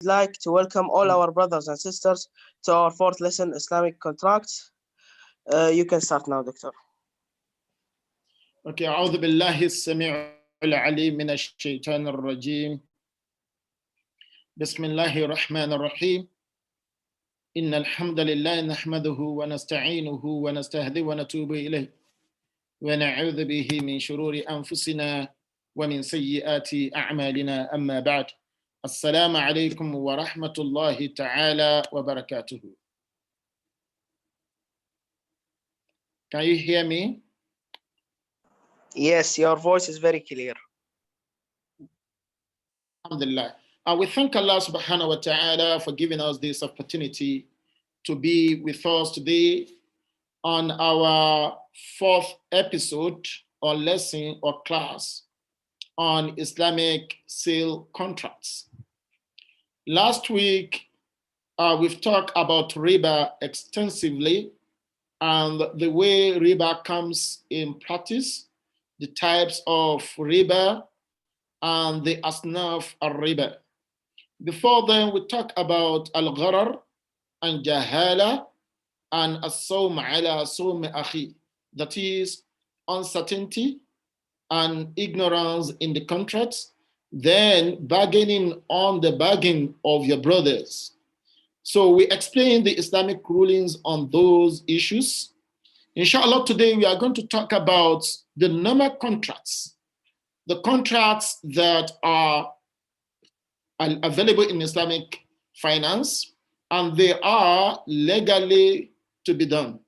like to welcome all our brothers and sisters to our fourth lesson, Islamic contracts. You can start now, Doctor. Okay, أعوذ بالله السميع العليم من الشيطان الرجيم. بسم الله الرحمن الرحيم. إن الحمد لله نحمده ونستعينه ونستهديه ونتوب إليه ونعوذ به من شرور أنفسنا ومن سيئات أعمالنا أما بعد. السلام عليكم ورحمة الله تعالى وبركاته. Can you hear me? Yes, your voice is very clear. Alhamdulillah. We thank Allah subhanahu wa ta'ala for giving us this opportunity to be with us today on our fourth episode or lesson or class on Islamic sale contracts. Last week, we've talked about riba extensively and the way riba comes in practice, the types of riba, and the asnaf al-riba. Before then, we talk about al-gharar and jahala and as-sawm ala sawm akhi, that is uncertainty and ignorance in the contracts, then bargaining on the bargain of your brothers. So we explain the Islamic rulings on those issues. Inshallah, today we are going to talk about the normal contracts, the contracts that are available in Islamic finance, and they are legally to be done.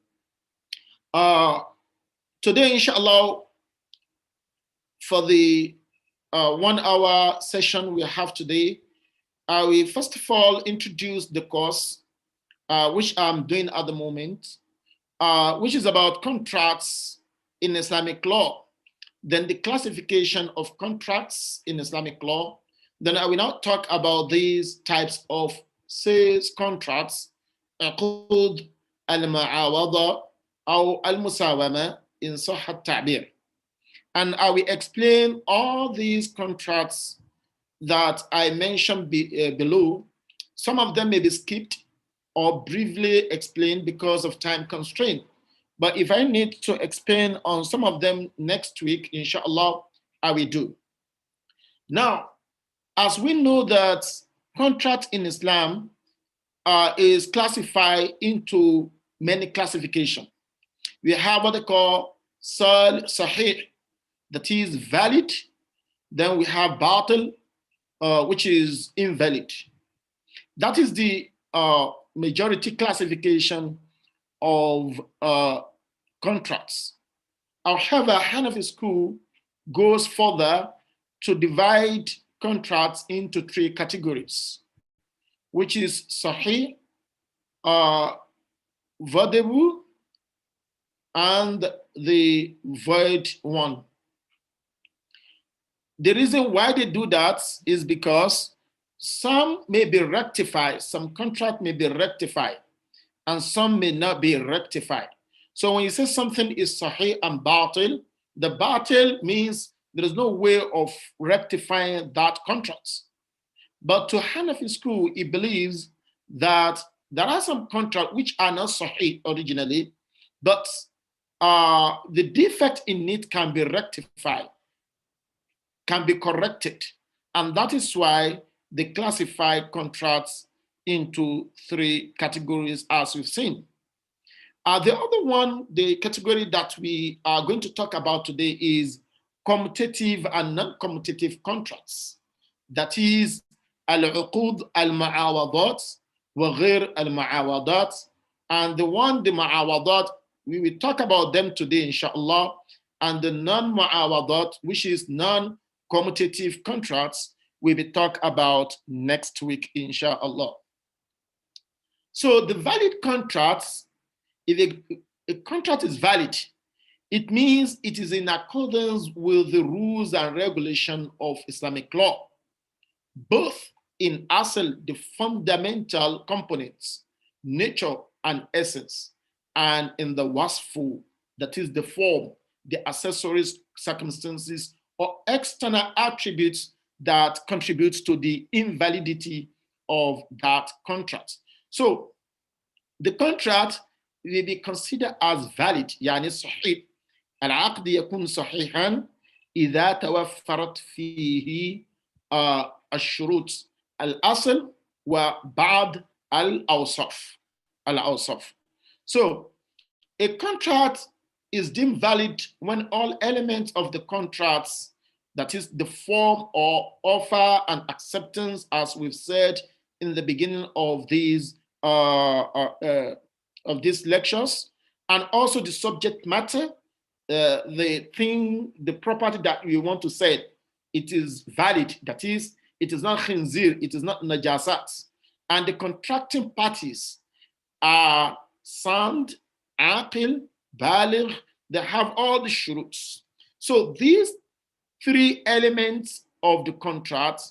Today, inshallah, for the 1 hour session we have today, I will first of all introduce the course, which I'm doing at the moment, which is about contracts in Islamic law. Then the classification of contracts in Islamic law. Then I will now talk about these types of sales contracts, عقود المعاوضة أو المساومة in صح التعبير. And I will explain all these contracts that I mentioned below. Some of them may be skipped or briefly explained because of time constraint. But if I need to expand on some of them next week, inshallah, I will do. Now, as we know that contract in Islam is classified into many classifications. We have what they call sahih, that is valid. Then we have batil, which is invalid. That is the majority classification of contracts. However, Hanafi school goes further to divide contracts into 3 categories, which is sahih, voidable, and the void one. The reason why they do that is because some may be rectified, some contract may be rectified, and some may not be rectified. So when you say something is sahih and batil, the batil means there is no way of rectifying that contract. But to Hanafi school, he believes that there are some contracts which are not sahih originally, but the defect in it can be rectified, can be corrected. And that is why they classify contracts into 3 categories, as we've seen. The other one, the category that we are going to talk about today is commutative and non-commutative contracts. That is, al-uqud al-ma'awadat wa ghir al-ma'awadat. And the ma'awadat, we will talk about them today, inshallah. And the non-ma'awadat, which is non-commutative contracts, we will talk about next week, inshallah. So the valid contracts, if a contract is valid, it means it is in accordance with the rules and regulation of Islamic law, both in asl, the fundamental components, nature and essence, and in the wasfu, that is the form, the accessories, circumstances, or external attributes that contribute to the invalidity of that contract. So the contract will be considered as valid. يعني صحيح. العقد يكون صحيحا إذا توفرت فيه الشروط الأصل وبعض الأوصاف. So a contract is deemed valid when all elements of the contracts, that is the form or offer and acceptance, as we've said in the beginning of these lectures, and also the subject matter, the thing, the property that we want to sell, it is valid. That is, it is not khinzir, it is not najasat. And the contracting parties are sound, aqil, baligh, they have all the shuruts. So these three elements of the contract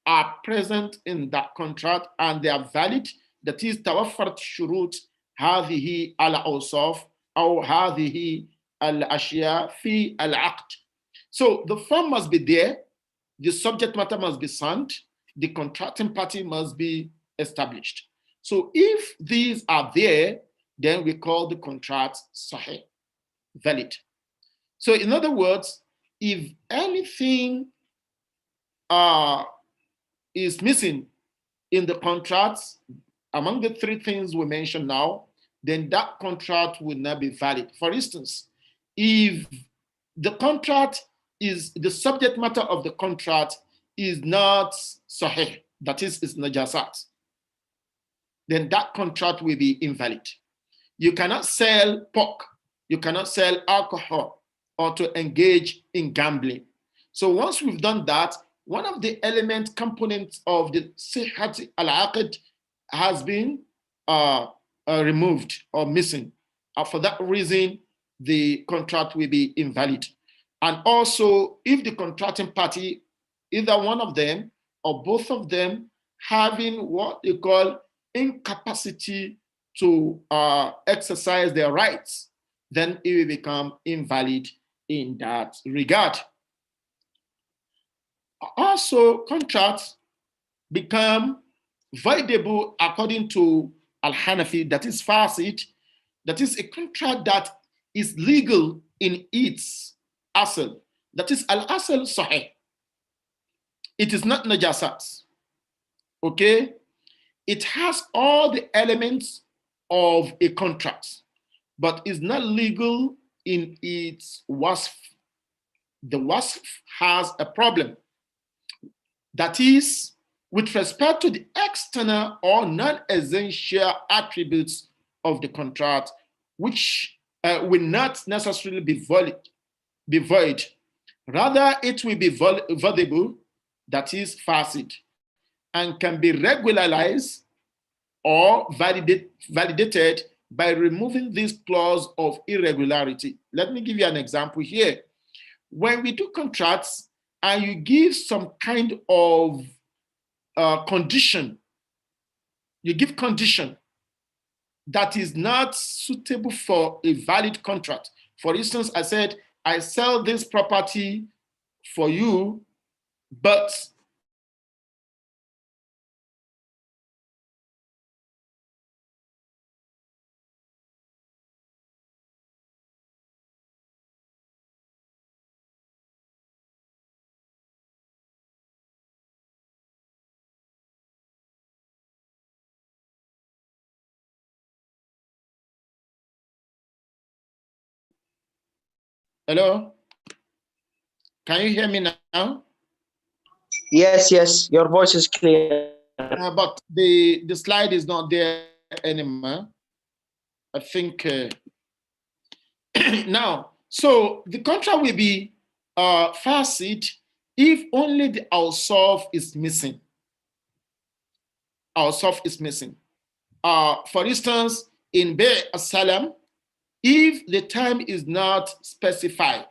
are present in that contract and they are valid. That is, توفرت شروط هذه الأوصاف أو هذه الأشياء في العقد. So the form must be there, the subject matter must be sound, the contracting party must be established. So if these are there, then we call the contract sahih, valid. So in other words, if anything is missing in the contracts, among the three things we mentioned now, then that contract will not be valid. For instance, if the contract is, the subject matter of the contract is not sahih, that is najasat, then that contract will be invalid. You cannot sell pork, you cannot sell alcohol, or to engage in gambling. So once we've done that, one of the element components of the Sihhat al-Aqd has been removed or missing. For that reason, the contract will be invalid. And also, if the contracting party, either one of them or both of them, having what they call incapacity to exercise their rights, then it will become invalid in that regard. Also, contracts become voidable according to Al-Hanafi, that is fasid, that is a contract that is legal in its asl, that is al-asl sahih. It is not najasat, okay? It has all the elements of a contract, but is not legal in its wasf. The wasf has a problem. That is, with respect to the external or non-essential attributes of the contract, which will not necessarily be void. Rather, it will be voidable, that is fasid, and can be regularized or validated by removing this clause of irregularity. Let me give you an example here. When we do contracts and you give some kind of condition, you give condition that is not suitable for a valid contract. For instance, I said, I sell this property for you, but hello? Can you hear me now? Yes, yes, your voice is clear. But the slide is not there anymore. I think now, so the contract will be fasid if only the awsaf is missing. Awsaf is missing. For instance, in SALAM, if the time is not specified,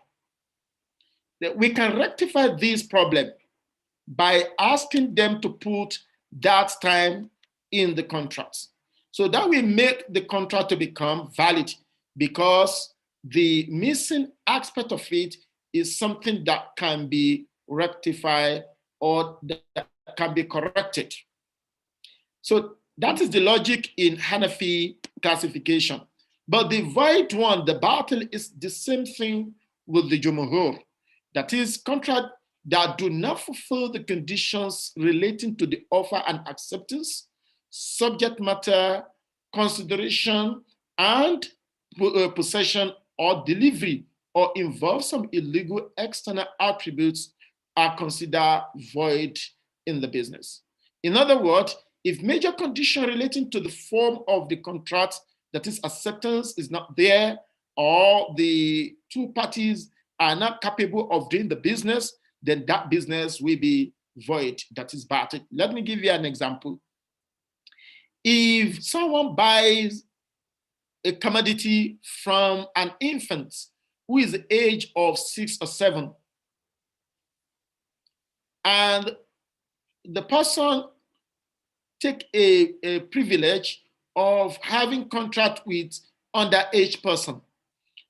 that we can rectify this problem by asking them to put that time in the contracts. So that will make the contract to become valid, because the missing aspect of it is something that can be rectified or that can be corrected. So that is the logic in Hanafi classification. But the void one, the battle, is the same thing with the Jumhur. That is, contract that do not fulfill the conditions relating to the offer and acceptance, subject matter, consideration, and possession or delivery, or involve some illegal external attributes, are considered void in the business. In other words, if major condition relating to the form of the contract, that is acceptance, is not there, or the two parties are not capable of doing the business, then that business will be void, that is battered. Let me give you an example. If someone buys a commodity from an infant who is the age of 6 or 7, and the person take a privilege of having contract with underage person,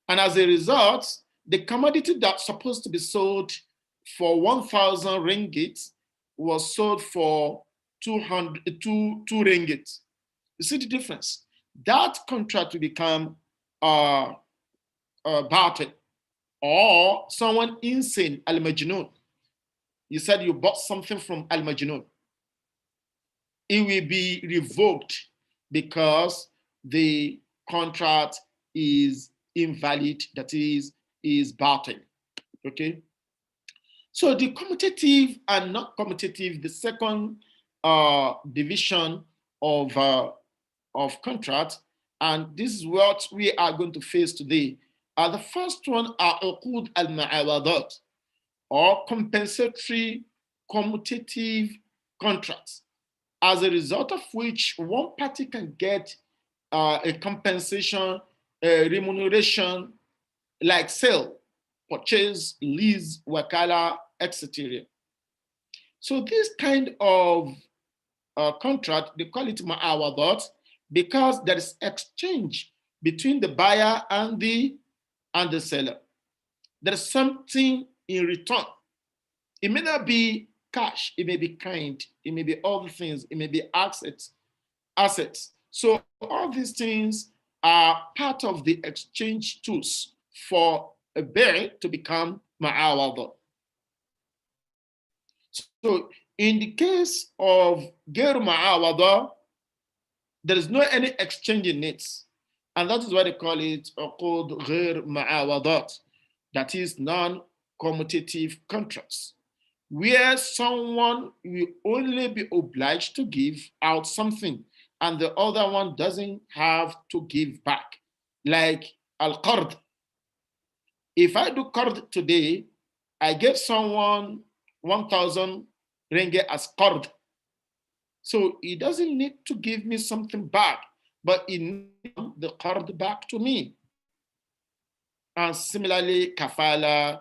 and as a result, the commodity that's supposed to be sold for 1,000 ringgit was sold for 2 ringgit. You see the difference? That contract will become bartered. Or someone insane, Al Majnun. You said you bought something from Al Majnun. It will be revoked because the contract is invalid, that is bartered. Okay. So the commutative and not commutative, the second division of contract, and this is what we are going to face today. The first one are uqud al-ma'awadat, or compensatory commutative contracts, as a result of which one party can get a compensation, a remuneration, like sale, purchase, lease, wakala, etc. So this kind of contract, they call it ma'awadat, because there is exchange between the buyer and the seller. There is something in return. It may not be cash, it may be kind, it may be other things, it may be assets. So all these things are part of the exchange tools for a bear to become ma'awada. So in the case of Geru Ma'awada, there is no any exchange in it. And that is why they call it Uqud Ghair Ma'awadat, that is non-commutative contracts, where someone will only be obliged to give out something and the other one doesn't have to give back. Like Al-Qard. If I do Qard today, I give someone 1,000 ringgit as Qard. So he doesn't need to give me something back, but he needs the Qard back to me. And similarly, Kafala,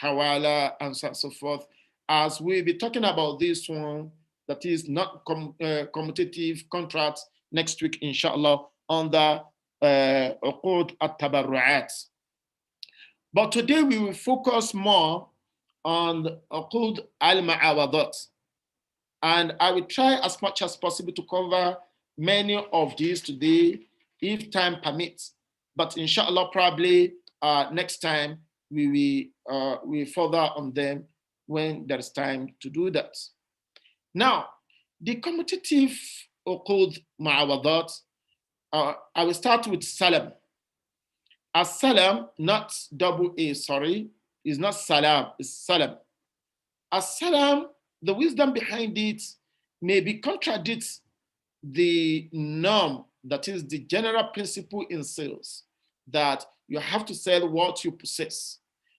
Hawala, and so forth. As we'll be talking about this one, that is not commutative contracts next week, inshallah, on the Uqud at-Tabarru'at. But today we will focus more on Uqud al-Ma'awadat. And I will try as much as possible to cover many of these today, if time permits. But inshallah, probably next time we will further on them when there's time to do that. Now, the commutative uqud ma'awadat, I will start with Salam. As Salam, not double A, sorry, is not Salam, it's Salam. As Salam, the wisdom behind it maybe contradicts the norm, that is the general principle in sales, that you have to sell what you possess.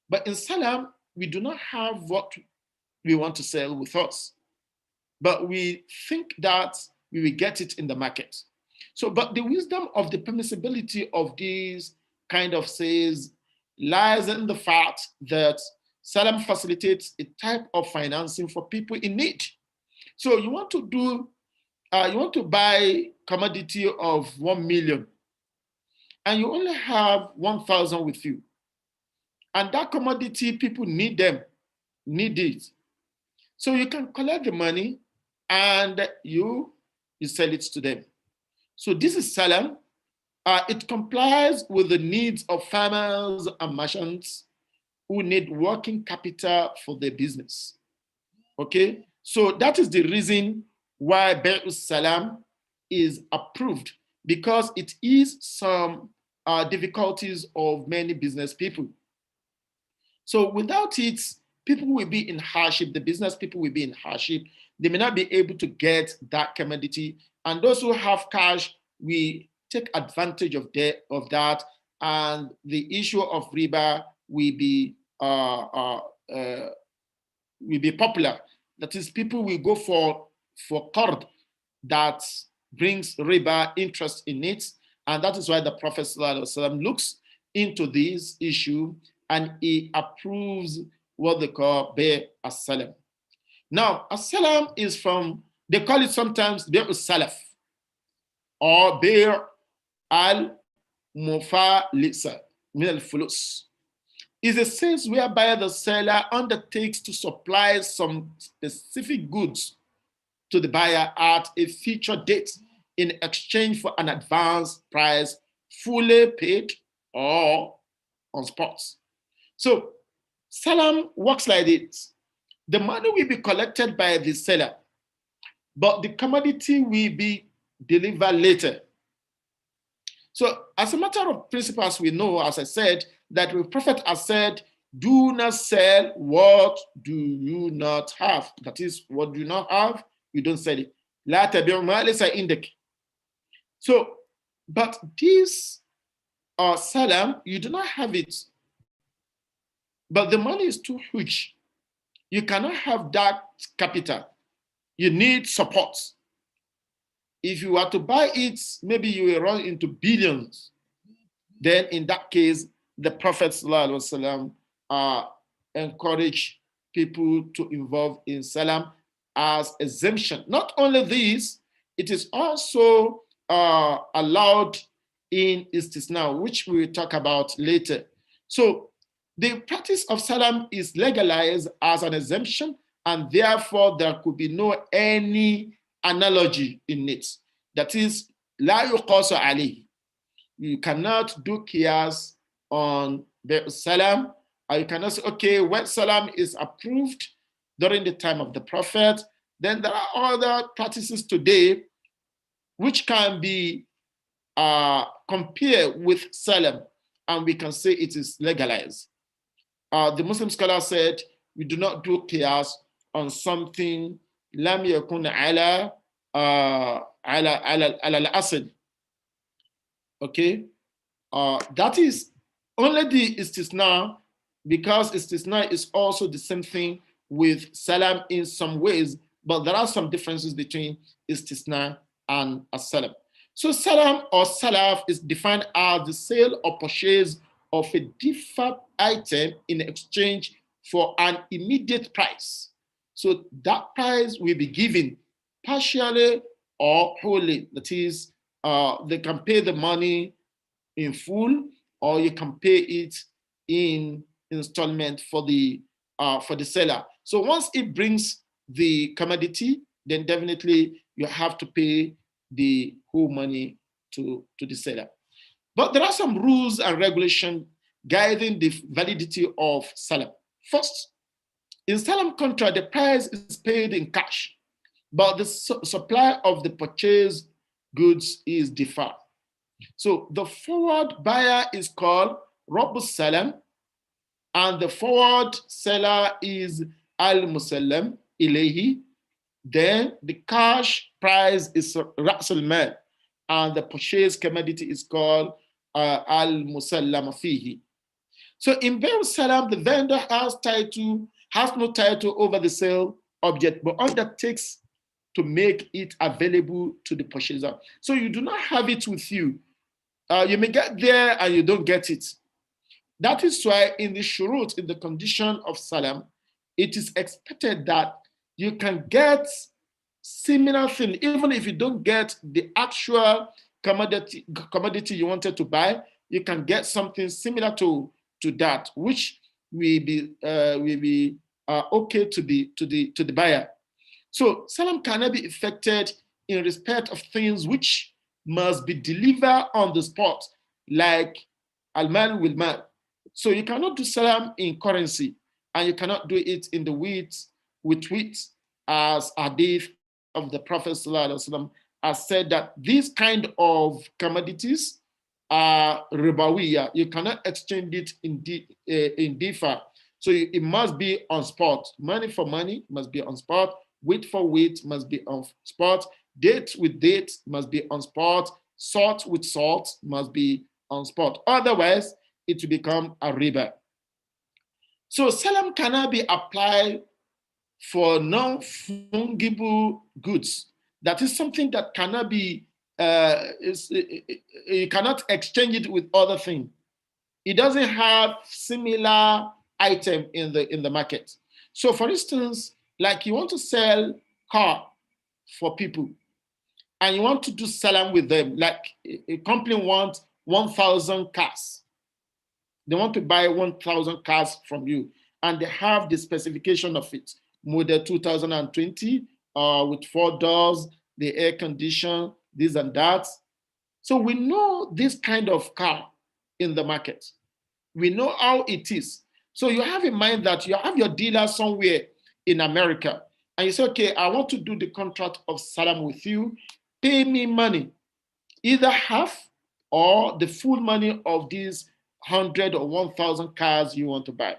But in Salam, we do not have what we want to sell with us, but we think that we will get it in the market. So, but the wisdom of the permissibility of these kind of sales lies in the fact that Salam facilitates a type of financing for people in need. So you want to do, you want to buy commodity of 1 million, and you only have 1,000 with you. And that commodity, people need it. So you can collect the money and you you sell it to them. So this is Salam. It complies with the needs of farmers and merchants who need working capital for their business. Okay, so that is the reason why Bay'us Salam is approved, because it is some difficulties of many business people. So without it, people will be in hardship. The business people will be in hardship. They may not be able to get that commodity. And those who have cash, we take advantage of that. And the issue of riba will be popular. That is, people will go for qard that brings riba, interest in it. And that is why the Prophet ﷺ looks into this issue and he approves what they call Bay as-Salam. Now, as-Salam is from, they call it sometimes Bay as-Salaf or Bay al-Mufalisa min al-Fulus. Is a sense whereby the seller undertakes to supply some specific goods to the buyer at a future date in exchange for an advance price fully paid or on spot. So Salam works like this. The money will be collected by the seller, but the commodity will be delivered later. So as a matter of principle, as we know, as I said, that the Prophet has said, do not sell what do you not have. That is, what do you not have, you don't sell it. La tabi'u ma laysa indak. So, but this Salam, you do not have it, but the money is too huge. You cannot have that capital. You need support. If you were to buy it, maybe you will run into billions. Then in that case, the Prophet ﷺ encouraged people to involve in Salam as exemption. Not only this, it is also allowed in istisna, which we will talk about later. So the practice of Salam is legalized as an exemption, and therefore there could be no any analogy in it. That is, la yuqasu alayhi. You cannot do qiyas on the Salam, or you cannot say, okay, when Salam is approved during the time of the Prophet, then there are other practices today which can be compared with Salam, and we can say it is legalized. The Muslim scholar said, we do not do qiyas on something lam yakun ala al-asl. Okay, that is only the istisna, because istisna is also the same thing with Salam in some ways, but there are some differences between istisna and as-Salam. So Salam or Salaf is defined as the sale or purchase of a deferred item in exchange for an immediate price. So that price will be given partially or wholly. That is, they can pay the money in full, or you can pay it in installment for the seller. So once it brings the commodity, then definitely you have to pay the whole money to the seller. But there are some rules and regulations guiding the validity of Salam. First, in Salam contract, the price is paid in cash, but the supply of the purchased goods is deferred. So the forward buyer is called Rabbus Salam, and the forward seller is Al-Musallam Ilayhi. Then the cash price is Ra'sul Mal, and the purchase commodity is called Al-Musallam Fihi. So in Bay'us Salam, the vendor has no title over the sale object, but undertakes to make it available to the purchaser. So you do not have it with you. You may get there and you don't get it. That is why in the shurut, in the condition of Salam, it is expected that you can get similar thing, even if you don't get the actual commodity you wanted to buy, you can get something similar to that, which will be okay to the buyer. So Salam cannot be effected in respect of things which must be delivered on the spot, like al-mal will mal. So you cannot do salam in currency, and you cannot do it in the wheat with wheat, as hadith of the Prophet ﷺ has said that these kind of commodities are ribawiya. You cannot exchange it in differ. So it must be on spot. Money for money must be on spot. Wheat for wheat must be on spot. Date with date must be on spot. Salt with salt must be on spot. Otherwise, it will become a riba. So salam cannot be applied for non-fungible goods. That is something that cannot be, you cannot exchange it with other things. It doesn't have similar item in the market. So for instance, like you want to sell car for people and you want to do salam with them, like a company wants 1,000 cars. They want to buy 1,000 cars from you, and they have the specification of it. Model 2020 with 4 doors, the air condition, this and that. So we know this kind of car in the market. We know how it is. So you have in mind that you have your dealer somewhere in America, and you say, okay, I want to do the contract of salam with you. Pay me money, either half or the full money of these 100 or 1,000 cars you want to buy.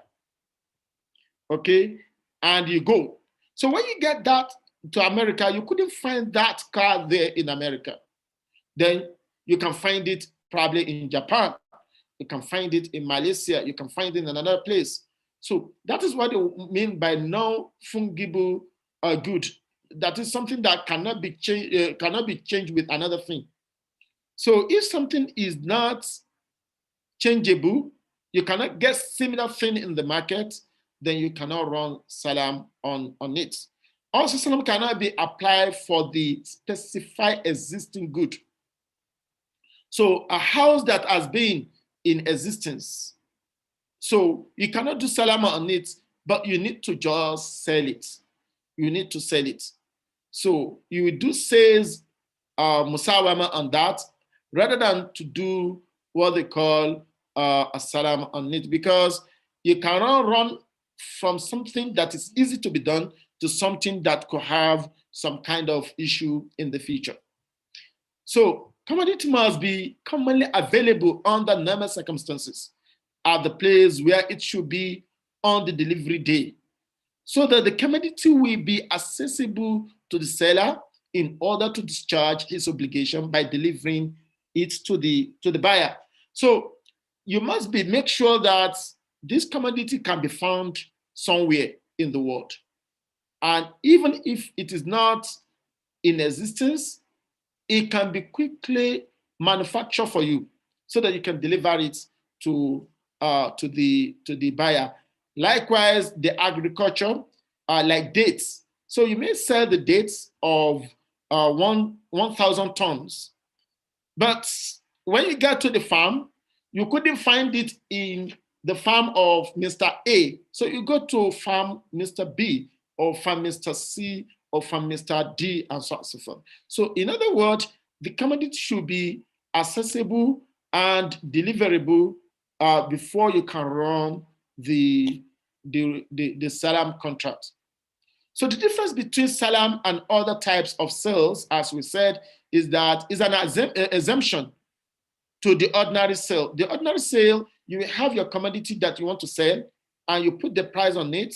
Okay, and you go. So when you get that to America, you couldn't find that car there in America. Then you can find it probably in Japan. You can find it in Malaysia. You can find it in another place. So that is what they mean by non-fungible good. That is something that cannot be changed with another thing. So if something is not changeable, you cannot get similar thing in the market, then you cannot run salam on it. Also, salam cannot be applied for the specified existing good. So a house that has been in existence, so you cannot do salam on it, but you need to just sell it. You need to sell it. So you will do sales musawama on that, rather than to do what they call a salam on it, because you cannot run from something that is easy to be done to something that could have some kind of issue in the future. So commodity must be commonly available under normal circumstances at the place where it should be on the delivery day, so that the commodity will be accessible to the seller in order to discharge his obligation by delivering it to the buyer. So you must make sure that this commodity can be found somewhere in the world. And even if it is not in existence, it can be quickly manufactured for you so that you can deliver it to the buyer. Likewise, the agriculture, like dates. So you may sell the dates of 1,000 tons, but when you get to the farm, you couldn't find it in the farm of Mr. A. So you go to farm Mr. B, or farm Mr. C, or farm Mr. D, and so on and so forth. So in other words, the commodity should be accessible and deliverable before you can run the salam contract. So the difference between salam and other types of sales, as we said, is that is an exemption to the ordinary sale. The ordinary sale, you have your commodity that you want to sell, and you put the price on it,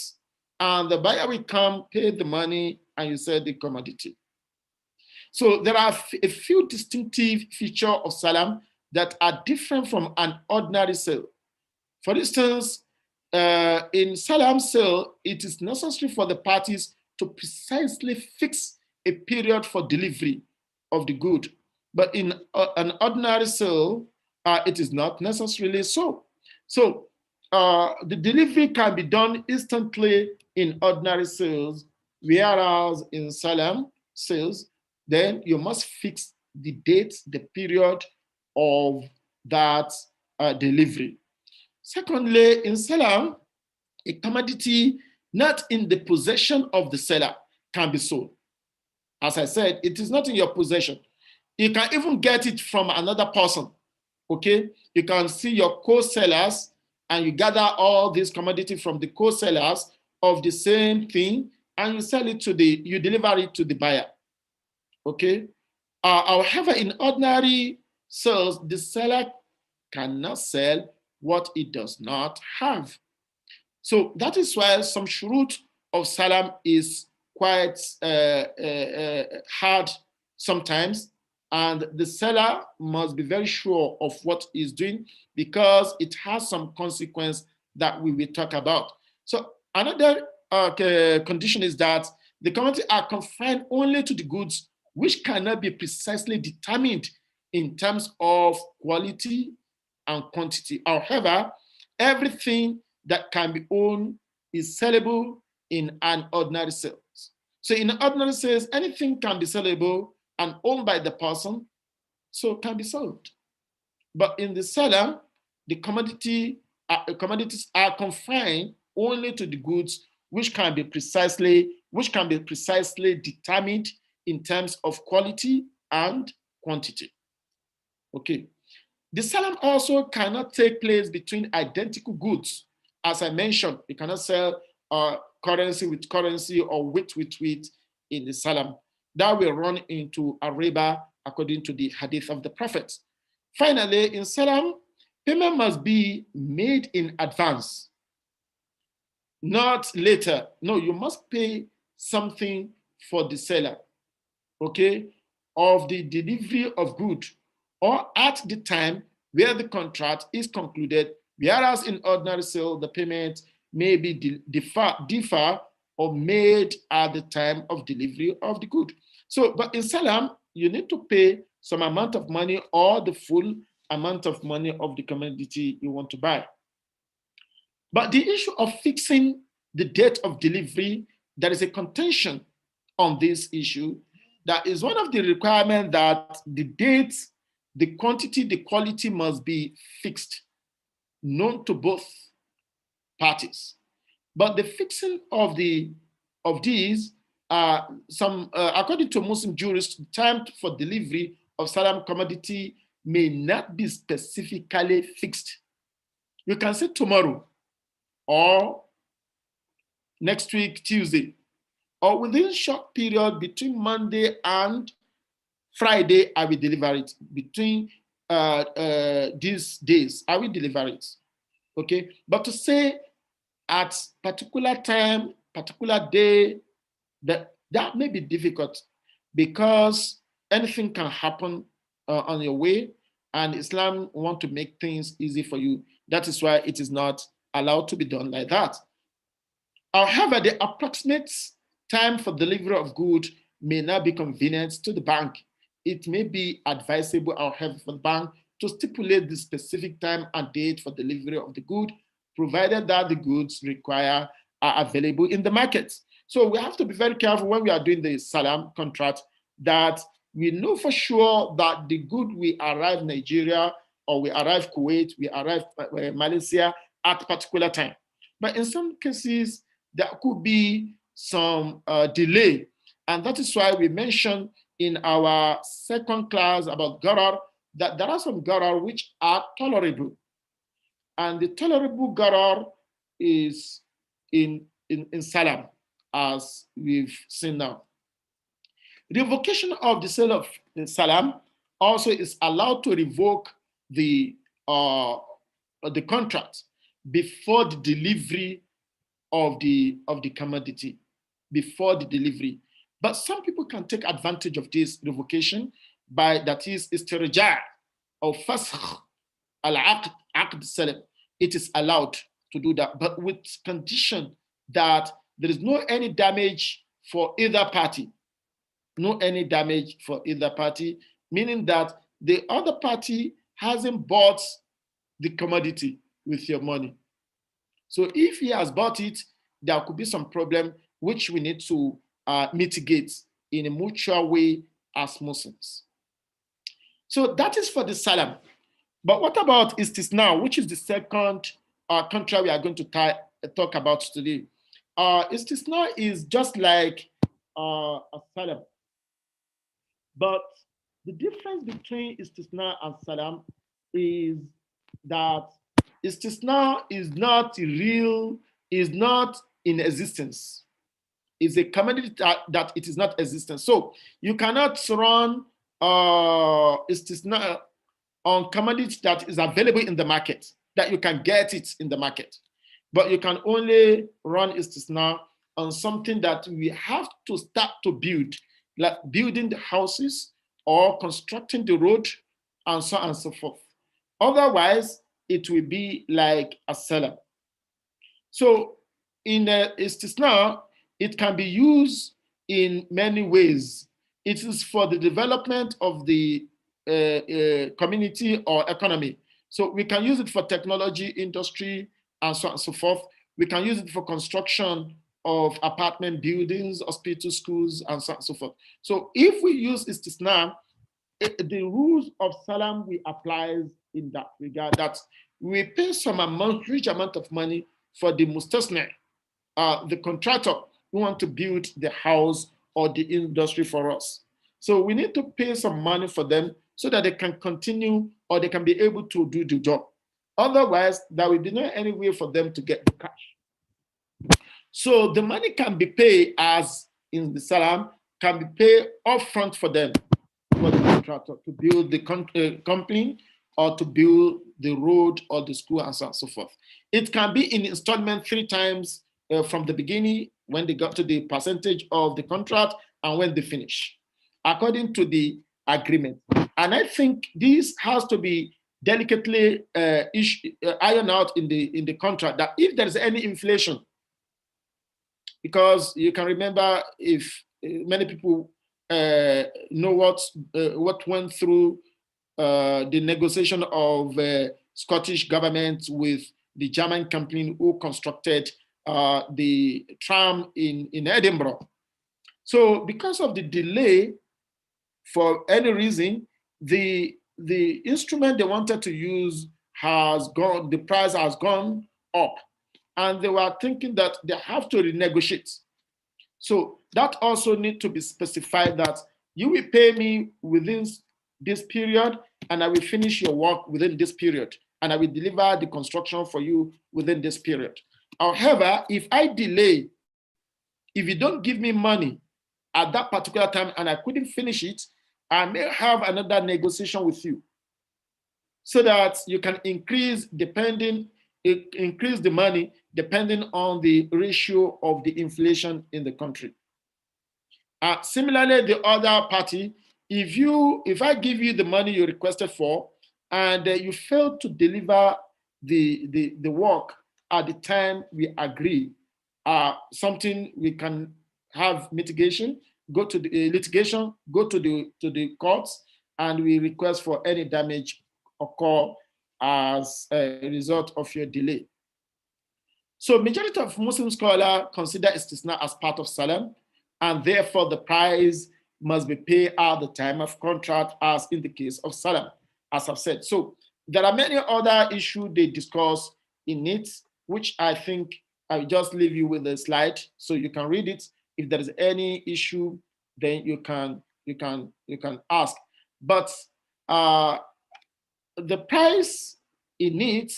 and the buyer will come, pay the money, and you sell the commodity. So there are a few distinctive features of salam that are different from an ordinary sale. For instance, in salam sale, it is necessary for the parties to precisely fix a period for delivery of the good. But in an ordinary sale, it is not necessarily so. So the delivery can be done instantly in ordinary sales, whereas in salam sales, then you must fix the date, the period of that delivery. Secondly, in salam, a commodity not in the possession of the seller can be sold. As I said, it is not in your possession. You can even get it from another person. Okay, you can see your co-sellers and you gather all these commodity from the co-sellers of the same thing and you sell it to you deliver it to the buyer. Okay. However, in ordinary sales, the seller cannot sell what it does not have. So that is why some shurut of salam is quite hard sometimes, and the seller must be very sure of what he's doing because it has some consequence that we will talk about. So another condition is that the commodities are confined only to the goods which cannot be precisely determined in terms of quality and quantity. However, everything that can be owned is sellable in an ordinary sales. So in ordinary sales, anything can be sellable and owned by the person, so can be sold. But in the seller, the commodities are confined only to the goods which can be precisely determined in terms of quality and quantity. Okay. The salam also cannot take place between identical goods. As I mentioned, you cannot sell currency with currency or wheat with wheat in the salam. That will run into a riba according to the hadith of the Prophet. Finally, in salam, payment must be made in advance, not later. No, you must pay something for the seller, okay, of the delivery of good or at the time where the contract is concluded, whereas in ordinary sale, the payment may be differ or made at the time of delivery of the good. So, but in salam, you need to pay some amount of money or the full amount of money of the commodity you want to buy. But the issue of fixing the date of delivery, there is a contention on this issue. That is one of the requirements that the date, the quantity, the quality must be fixed, known to both parties. But the fixing of these, according to Muslim jurists, time for delivery of salam commodity may not be specifically fixed. You can say tomorrow or next week, Tuesday, or within a short period between Monday and Friday, I will deliver it. Between these days, I will deliver it. Okay, but to say at particular time, particular day, that may be difficult because anything can happen on your way, and Islam want to make things easy for you. That is why it is not allowed to be done like that. However, the approximate time for delivery of goods may not be convenient to the bank. It may be advisable, however, for the bank to stipulate the specific time and date for delivery of the good, provided that the goods required are available in the market. So we have to be very careful when we are doing the salam contract that we know for sure that the good will arrive Nigeria or we arrive Kuwait, we arrive Malaysia at a particular time. But in some cases, there could be some delay. And that is why we mentioned in our second class about gharar that there are some gharar which are tolerable. And the tolerable gharar is in salam, as we've seen now. Revocation of the sale of salam also is allowed to revoke the contract before the delivery of the commodity, before the delivery. But some people can take advantage of this revocation by, that is istirja or fasakh al-aqd salam. It is allowed to do that, but with condition that there is no any damage for either party. No any damage for either party, meaning that the other party hasn't bought the commodity with your money. So if he has bought it, there could be some problem which we need to mitigate in a mutual way as Muslims. So that is for the salam. But what about istisna, which is the second contract we are going to talk about today? Istisna is just like a salam. But the difference between istisna and salam is that istisna is not real, is not in existence. It's a commodity that it is not existent. So you cannot run istisna on commodity that is available in the market, that you can get it in the market. But you can only run istisna on something that we have to start to build, like building the houses or constructing the road and so on and so forth. Otherwise, it will be like a seller. So in istisna, it can be used in many ways. It is for the development of the community or economy. So we can use it for technology, industry, and so on and so forth. We can use it for construction of apartment buildings, hospitals, schools, and so on and so forth. So if we use istisna, the rules of Salam we apply in that regard, that we pay some amount, huge amount of money for the mustasna, the contractor who want to build the house or the industry for us. So we need to pay some money for them so that they can continue or they can be able to do the job. Otherwise, there will be no any way for them to get the cash. So the money can be paid as in the Salam, can be paid upfront for them, for the contractor to build the company or to build the road or the school and so on and so forth. It can be in installment 3 times from the beginning when they got to the percentage of the contract and when they finish, according to the agreement. And I think this has to be delicately ironed out in the contract, that if there is any inflation, because you can remember, if many people know what went through the negotiation of Scottish government with the German company who constructed the tram in Edinburgh. So because of the delay, for any reason, the instrument they wanted to use has gone, the price has gone up. And they were thinking that they have to renegotiate. So that also needs to be specified, that you will pay me within this period and I will finish your work within this period and I will deliver the construction for you within this period. However, if I delay, if you don't give me money at that particular time and I couldn't finish it, I may have another negotiation with you so that you can increase the money depending on the ratio of the inflation in the country. Similarly, the other party, if I give you the money you requested for and you fail to deliver the work at the time we agree, something we can have mitigation, go to the litigation, go to the courts, and we request for any damage occur as a result of your delay. So majority of Muslim scholars consider istisna as part of Salam, and therefore the price must be paid at the time of contract, as in the case of Salam, as I've said. So there are many other issues they discuss in it, which I think I'll just leave you with the slide so you can read it. If there is any issue, then you can ask. But the price in it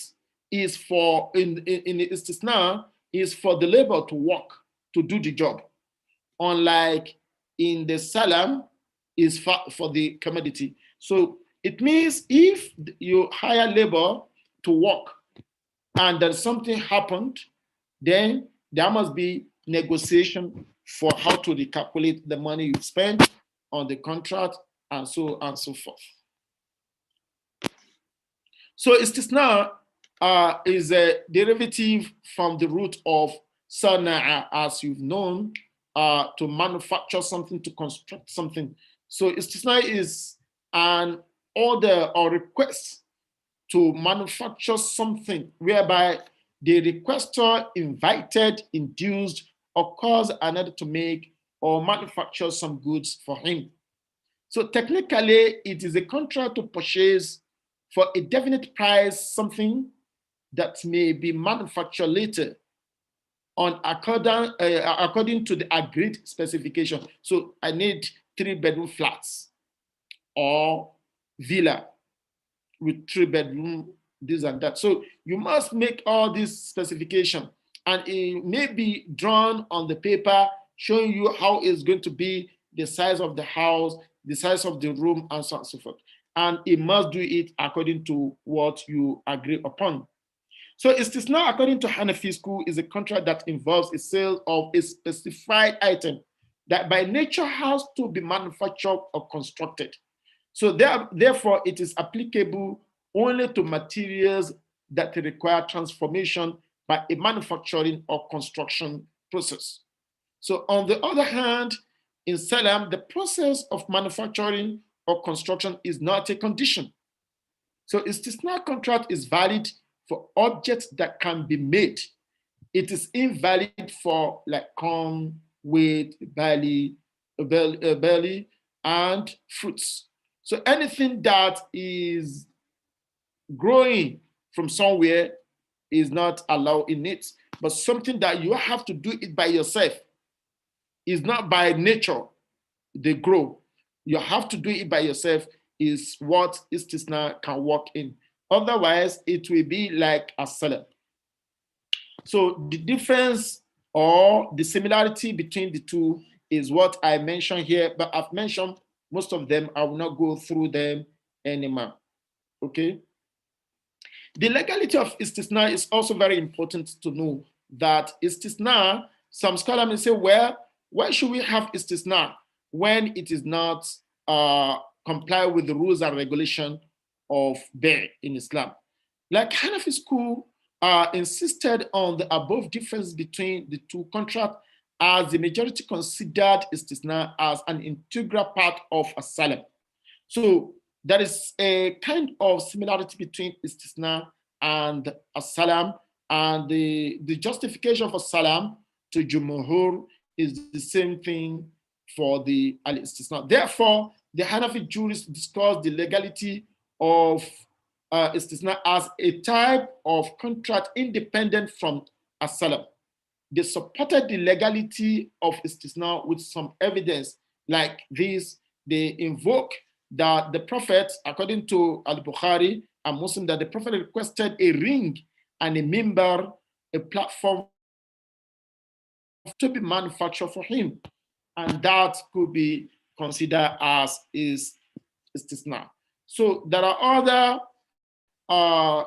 is for in istisna is for the labor to work, to do the job, unlike in the Salam is for the commodity. So it means if you hire labor to work and there's something happened, then there must be negotiation for how to recalculate the money you spend on the contract and so on and so forth. So istisna is a derivative from the root of sana'a, as you've known, to manufacture something, to construct something. So istisna is an order or request to manufacture something whereby the requester invited, induced, or caused another to make or manufacture some goods for him. So technically, it is a contract to purchase for a definite price something that may be manufactured later on according to the agreed specification. So I need 3-bedroom flats. or villa with 3-bedroom, this and that. So you must make all this specification, and it may be drawn on the paper showing you how it's going to be, the size of the house, the size of the room, and so on and so forth. And it must do it according to what you agree upon. So istisna, according to Hanafi school, is a contract that involves a sale of a specified item that by nature has to be manufactured or constructed. So therefore, it is applicable only to materials that require transformation by a manufacturing or construction process. So on the other hand, in Salam, the process of manufacturing or construction is not a condition. So istisna contract is valid for objects that can be made. It is invalid for like corn, wheat, barley, and fruits. So anything that is growing from somewhere is not allowed in it, but something that you have to do it by yourself is not by nature, they grow. You have to do it by yourself is what istisna can work in. Otherwise, it will be like a salam. So the difference or the similarity between the two is what I mentioned here, but I've mentioned most of them. I will not go through them anymore. Okay. The legality of istisna is also very important to know that istisna, some scholars may say, well, why should we have istisna when it is not comply with the rules and regulation of bay in Islam? Like Hanafi school insisted on the above difference between the two contracts, as the majority considered istisna as an integral part of a salam. So there is a kind of similarity between istisna and a salam, and the justification for salam to Jumhur is the same thing for the al-istisna. Therefore, the Hanafi jurists discuss the legality of istisna as a type of contract independent from a salam. They supported the legality of istisna with some evidence like this. They invoke that the Prophet, according to Al-Bukhari and Muslim, that the Prophet requested a ring and a mimbar, a platform to be manufactured for him. And that could be considered as istisna. So there are other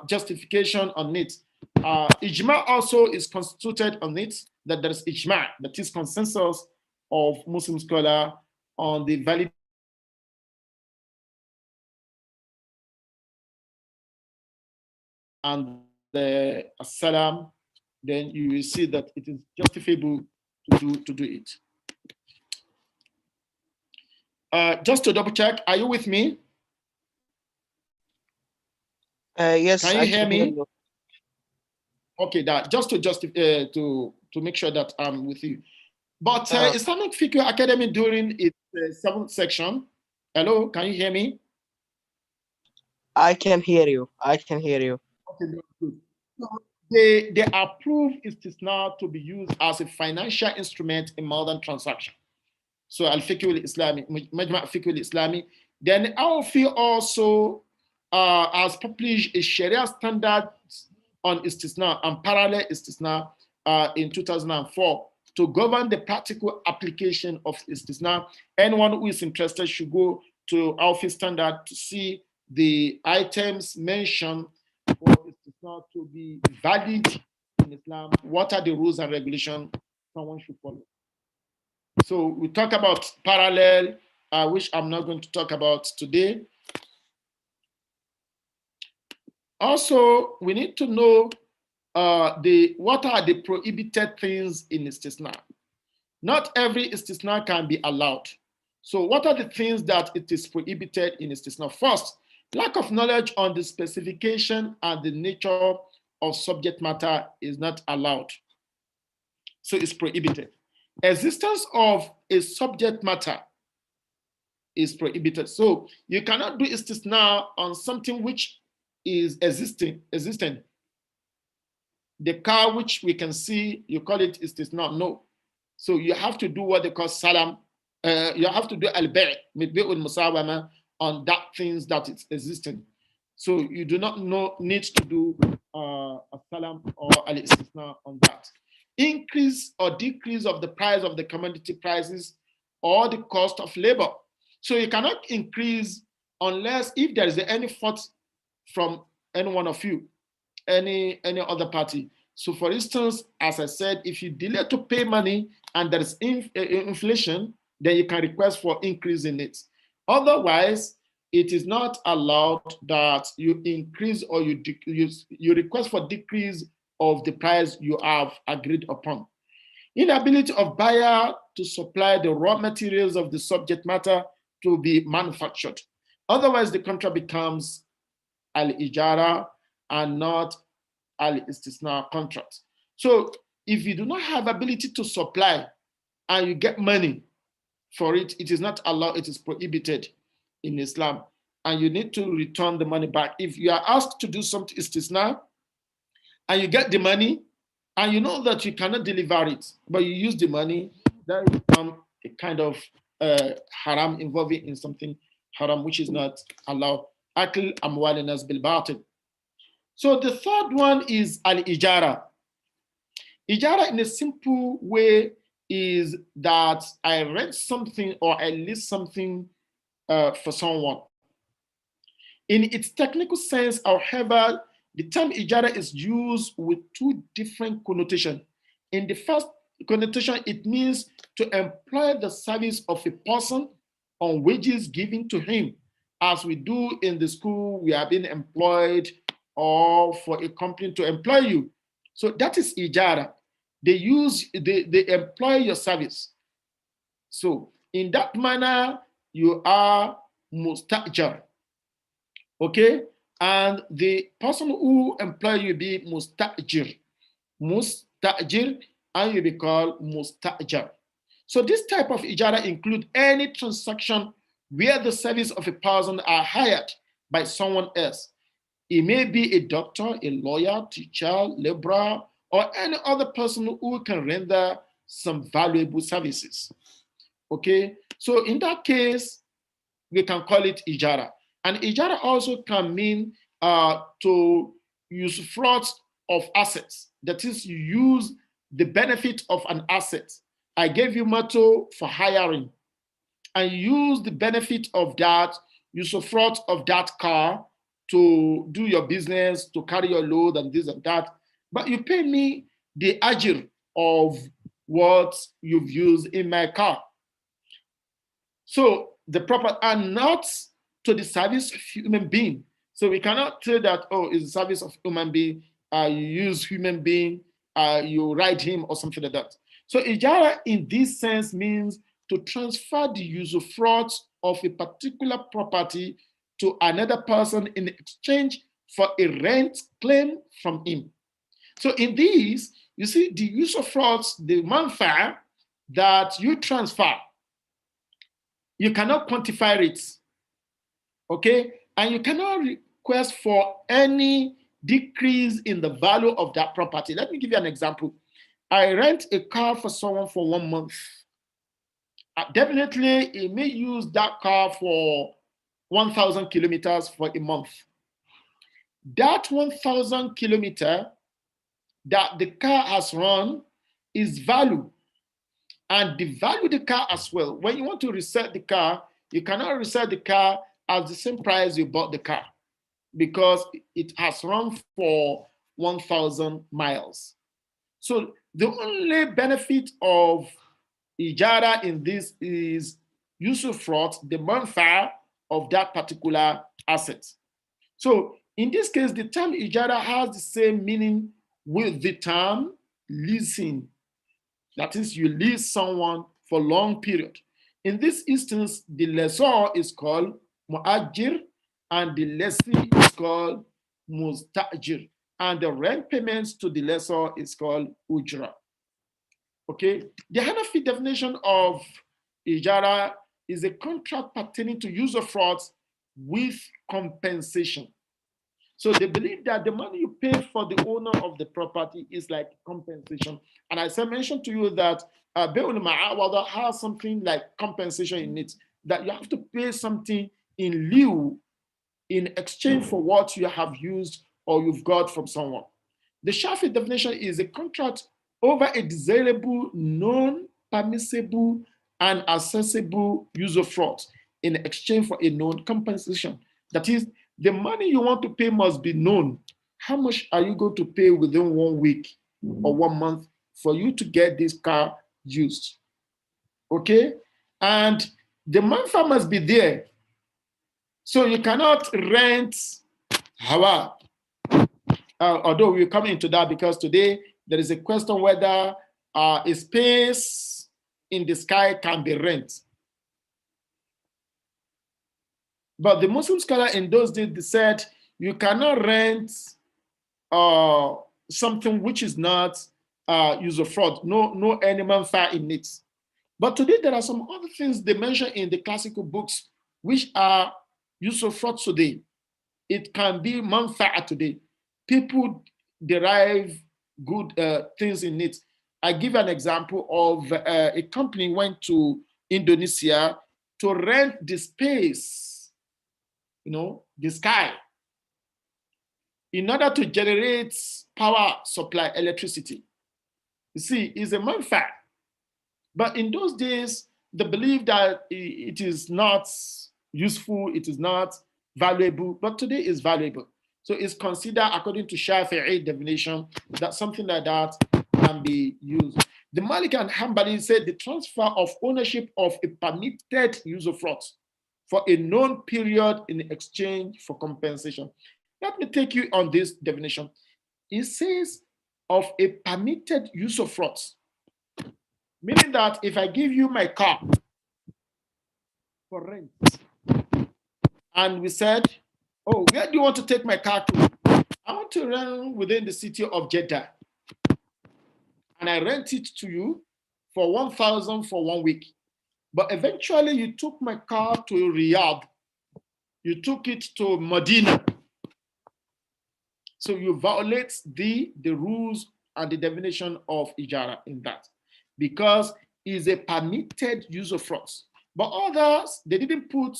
justification on it. Ijma also is constituted on it, that there is ijma, that is consensus of Muslim scholar on the validity and the salam, then you will see that it is justifiable to do it. Just to double check, are you with me? Yes, can you hear me? You. Okay, that just to make sure that I'm with you. But Islamic Fiqh Academy during its 7th section. Hello, can you hear me? I can hear you. I can hear you. Okay, good. So they approve istisna to be used as a financial instrument in modern transaction. So Al-Fiqh al-Islami, Majma' Fiqh al-Islami. Then Al-Fi also has published a Sharia standard on istisna and parallel istisna in 2004 to govern the practical application of istisna. Anyone who is interested should go to Al-Fi standard to see the items mentioned for istisna to be valid in Islam. What are the rules and regulations someone should follow? So we talk about parallel, which I'm not going to talk about today. Also, we need to know what are the prohibited things in istisna. Not every istisna can be allowed. So what are the things that it is prohibited in istisna? First, lack of knowledge on the specification and the nature of subject matter is not allowed. So it's prohibited. Existence of a subject matter is prohibited. So you cannot do istisna on something which is existing. The car which we can see, you call it istisna. No. So you have to do what they call salam. You have to do al-bay', midbi'ul musawama, on that things that is existing. So you do not need to do a salam or al-istisna on that. Increase or decrease of the price of the commodity prices or the cost of labor. So you cannot increase unless if there is any fault from any one of you, any other party. So for instance, as I said, if you delay to pay money and there is inflation, then you can request for increase in it. Otherwise, it is not allowed that you increase or you request for decrease of the price you have agreed upon. Inability of buyer to supply the raw materials of the subject matter to be manufactured. Otherwise, the contract becomes al-Ijarah and not al-istisna contract. So if you do not have ability to supply and you get money for it, it is not allowed, it is prohibited in Islam. And you need to return the money back. If you are asked to do something istisna and you get the money and you know that you cannot deliver it, but you use the money, that will become a kind of haram involving in something haram, which is not allowed. Akil amwalinas bil batil. So the third one is al-ijara. Ijara in a simple way is that I rent something or I lease something for someone. In its technical sense, however, the term ijara is used with two different connotations. In the first connotation, it means to employ the service of a person on wages given to him. As we do in the school, we are being employed or for a company to employ you. So that is ijara. They employ your service. So in that manner, you are mustajar. Okay? And the person who employ you be mustajir. Mustajir, and you be called mustajar. So this type of ijara include any transaction where the service of a person are hired by someone else. It may be a doctor, a lawyer, teacher, laborer, or any other person who can render some valuable services. Okay, so in that case, we can call it ijara. And ijara also can mean to use fraud of assets. That is, you use the benefit of an asset. I gave you motor for hiring, and you use the benefit of that, use of fraud of that car to do your business, to carry your load and this and that. But you pay me the ajir of what you've used in my car. So the proper and not to the service of human being. So we cannot say that, oh, it's the service of human being, you use human being, you ride him or something like that. So ijara in this sense means to transfer the usufruct of a particular property to another person in exchange for a rent claim from him. So in these, you see the usufruct, the manfa that you transfer, you cannot quantify it, okay? And you cannot request for any decrease in the value of that property. Let me give you an example. I rent a car for someone for 1 month. Definitely, he may use that car for 1,000 kilometers for a month. That 1,000 kilometer that the car has run is value. And the value the car as well. When you want to resell the car, you cannot resell the car at the same price you bought the car because it has run for 1,000 miles. So the only benefit of ijara in this is usufruct, the manfa of that particular asset. So in this case, the term ijara has the same meaning with the term leasing. That is, you lease someone for long period. In this instance, the lessor is called mu'ajir and the lessee is called mustajir. And the rent payments to the lessor is called ujra. Okay, the Hanafi definition of ijara is a contract pertaining to usufruct with compensation. So they believe that the money you pay for the owner of the property is like compensation. And as I mentioned to you that Be'ul Ma'awada has something like compensation in it, that you have to pay something in lieu, in exchange for what you have used or you've got from someone. The Shafi definition is a contract over a desirable, non-permissible, and accessible use of fraud in exchange for a known compensation. That is, the money you want to pay must be known. How much are you going to pay within 1 week or 1 month for you to get this car used? Okay? And the manfa must be there. So you cannot rent Hawa. Although we'll come into that because today there is a question whether a space in the sky can be rent. But the Muslim scholar in those days, they said you cannot rent something which is not use of fraud, no animal fire in it. But today there are some other things they mention in the classical books which are use of fraud today. It can be manfa'a today. People derive good things in it. I give an example of a company went to Indonesia to rent the space, the sky, in order to generate power supply, electricity. You see, it's a manfa'a. But in those days, they believe that it is not useful, it is not valuable, but today is valuable. So it's considered, according to Shafi'i definition, that something like that can be used. The Malik and Hanbali said the transfer of ownership of a permitted use of fraud for a known period in exchange for compensation. Let me take you on this definition. It says of a permitted use of fraud, meaning that if I give you my car for rent, and we said, oh, where do you want to take my car to? I want to run within the city of Jeddah. And I rent it to you for 1,000 for 1 week. But eventually you took my car to Riyadh. You took it to Medina. So you violate the rules and the definition of Ijarah in that, because it's a permitted use of fraud. But others, they didn't put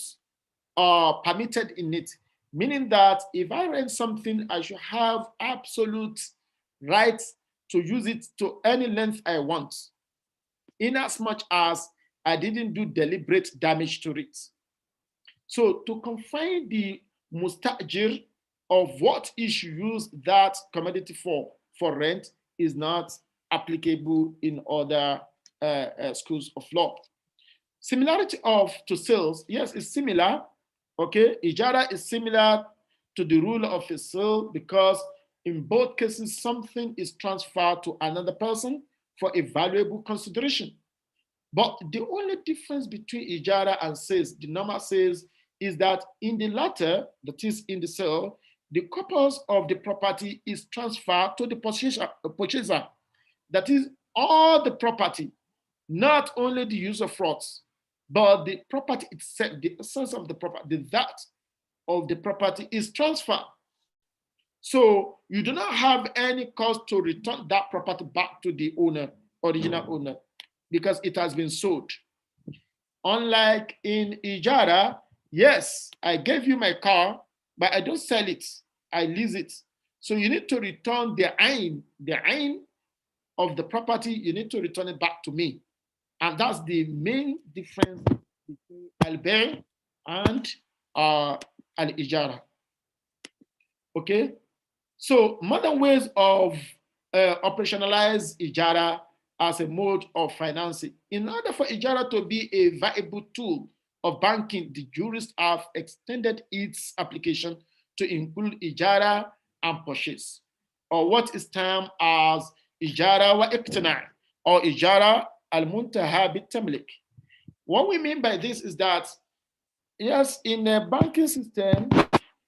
permitted in it, meaning that if I rent something, I should have absolute rights to use it to any length I want, in as much as I didn't do deliberate damage to it. So to confine the mustajir of what he should use that commodity for rent is not applicable in other schools of law. Similarity to sales, yes, it's similar. Okay, Ijarah is similar to the rule of a sale because in both cases, something is transferred to another person for a valuable consideration. But the only difference between Ijarah and sales, the normal sales, is that in the latter, that is in the sale, the corpus of the property is transferred to the purchaser. That is all the property, not only the use of frauds, but the property itself, the essence of the property, that of the property is transferred. So you do not have any cost to return that property back to the owner, original owner, because it has been sold. Unlike in Ijarah, yes, I gave you my car, but I don't sell it, I lease it. So you need to return the ain of the property, you need to return it back to me. And that's the main difference between al-bay' and al-ijara. Okay? So modern ways of operationalize ijara as a mode of financing. In order for ijara to be a viable tool of banking, the jurists have extended its application to include ijara and purchase, or what is termed as ijara wa iqtina, or ijara al-muntaha bit-tamlik. What we mean by this is that, yes, in a banking system,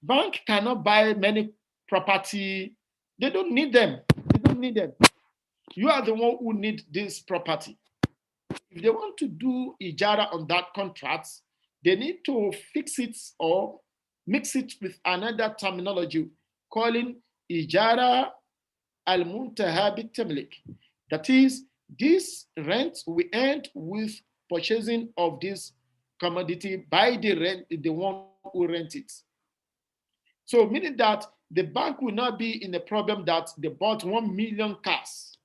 bank cannot buy many property. They don't need them. They don't need them. You are the one who need this property. If they want to do ijara on that contract, they need to fix it or mix it with another terminology calling ijara al-muntaha bit-tamlik. That is, this rent we end with purchasing of this commodity by the one who rent it. So meaning that the bank will not be in the problem that they bought 1 million cars.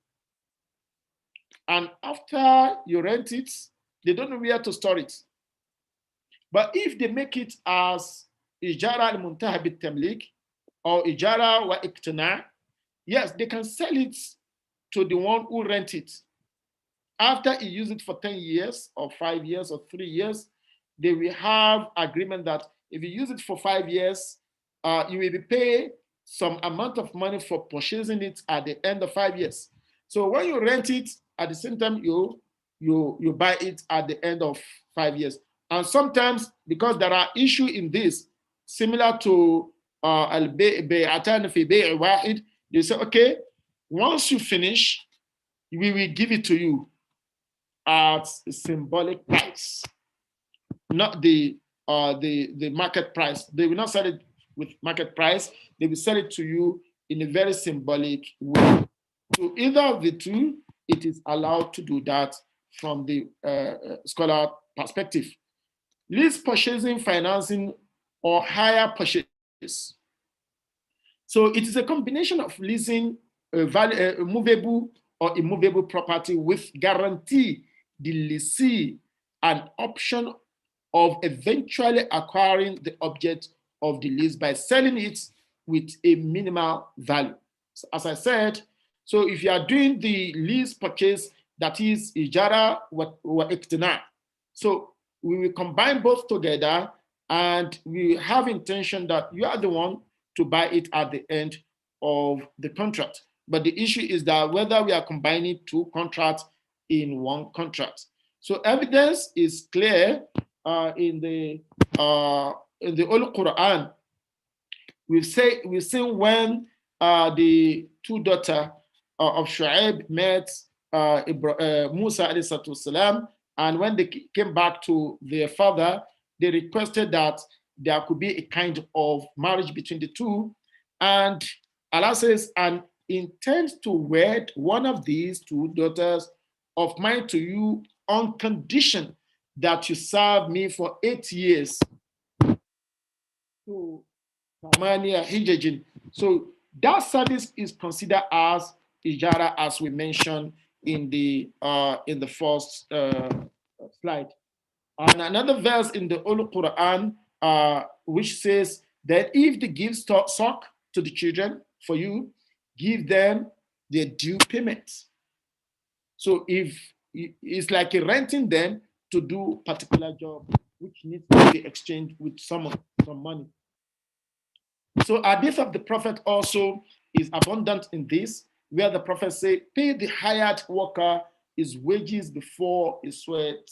And after you rent it, they don't know where to store it. But if they make it as Ijarah al-Muntahab al-Tamlik or Ijarah wa Iqtina, yes, they can sell it to the one who rent it. After he used it for 10 years or 5 years or 3 years, they will have agreement that if you use it for 5 years, you will be paid some amount of money for purchasing it at the end of 5 years. So when you rent it, at the same time you buy it at the end of 5 years. And sometimes, because there are issues in this, similar to al-bay'atan fi bay' wahid, they say, okay, once you finish, we will give it to you at a symbolic price, not the market price. They will not sell it with market price. They will sell it to you in a very symbolic way. So either of the two, it is allowed to do that from the scholar perspective. Lease purchasing, financing, or hire purchase. So it is a combination of leasing a movable or immovable property with guarantee the lessee an option of eventually acquiring the object of the lease by selling it with a minimal value. So as I said, so if you are doing the lease purchase, that is Ijarah wa Iqtina. So we will combine both together, and we have intention that you are the one to buy it at the end of the contract. But the issue is that whether we are combining two contracts in one contract. So evidence is clear in the Holy Quran. We've seen when the two daughters of Shu'aib met Musa alayhi salam, and when they came back to their father, they requested that there could be a kind of marriage between the two. And Allah says, and intend to wed one of these two daughters of mine to you on condition that you serve me for 8 years. So that service is considered as Ijarah, as we mentioned in the first slide. And another verse in the Holy Quran, which says that if they give stock to the children for you, give them their due payment. So if it's like renting them to do particular job, which needs to be exchanged with some money. So hadith of the Prophet also is abundant in this, where the Prophet say, pay the hired worker his wages before his sweat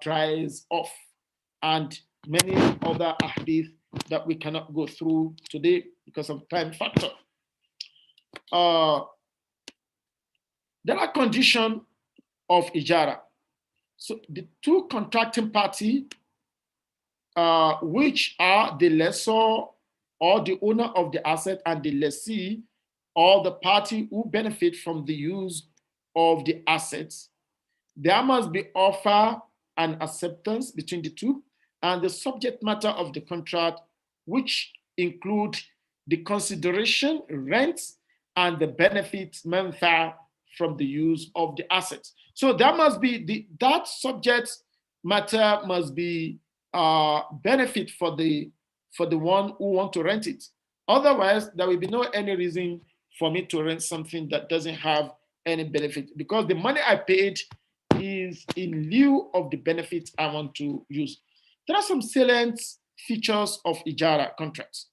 dries off, and many other hadith that we cannot go through today because of time factor. There are conditions of Ijarah. So the two contracting party, which are the lessor or the owner of the asset, and the lessee or the party who benefit from the use of the assets, there must be offer and acceptance between the two, and the subject matter of the contract, which include the consideration, rent, and the benefits manfa from the use of the assets. So that must be that subject matter must be benefit for the one who want to rent it. Otherwise, there will be no any reason for me to rent something that doesn't have any benefit, because the money I paid is in lieu of the benefits I want to use. There are some salient features of Ijarah contracts.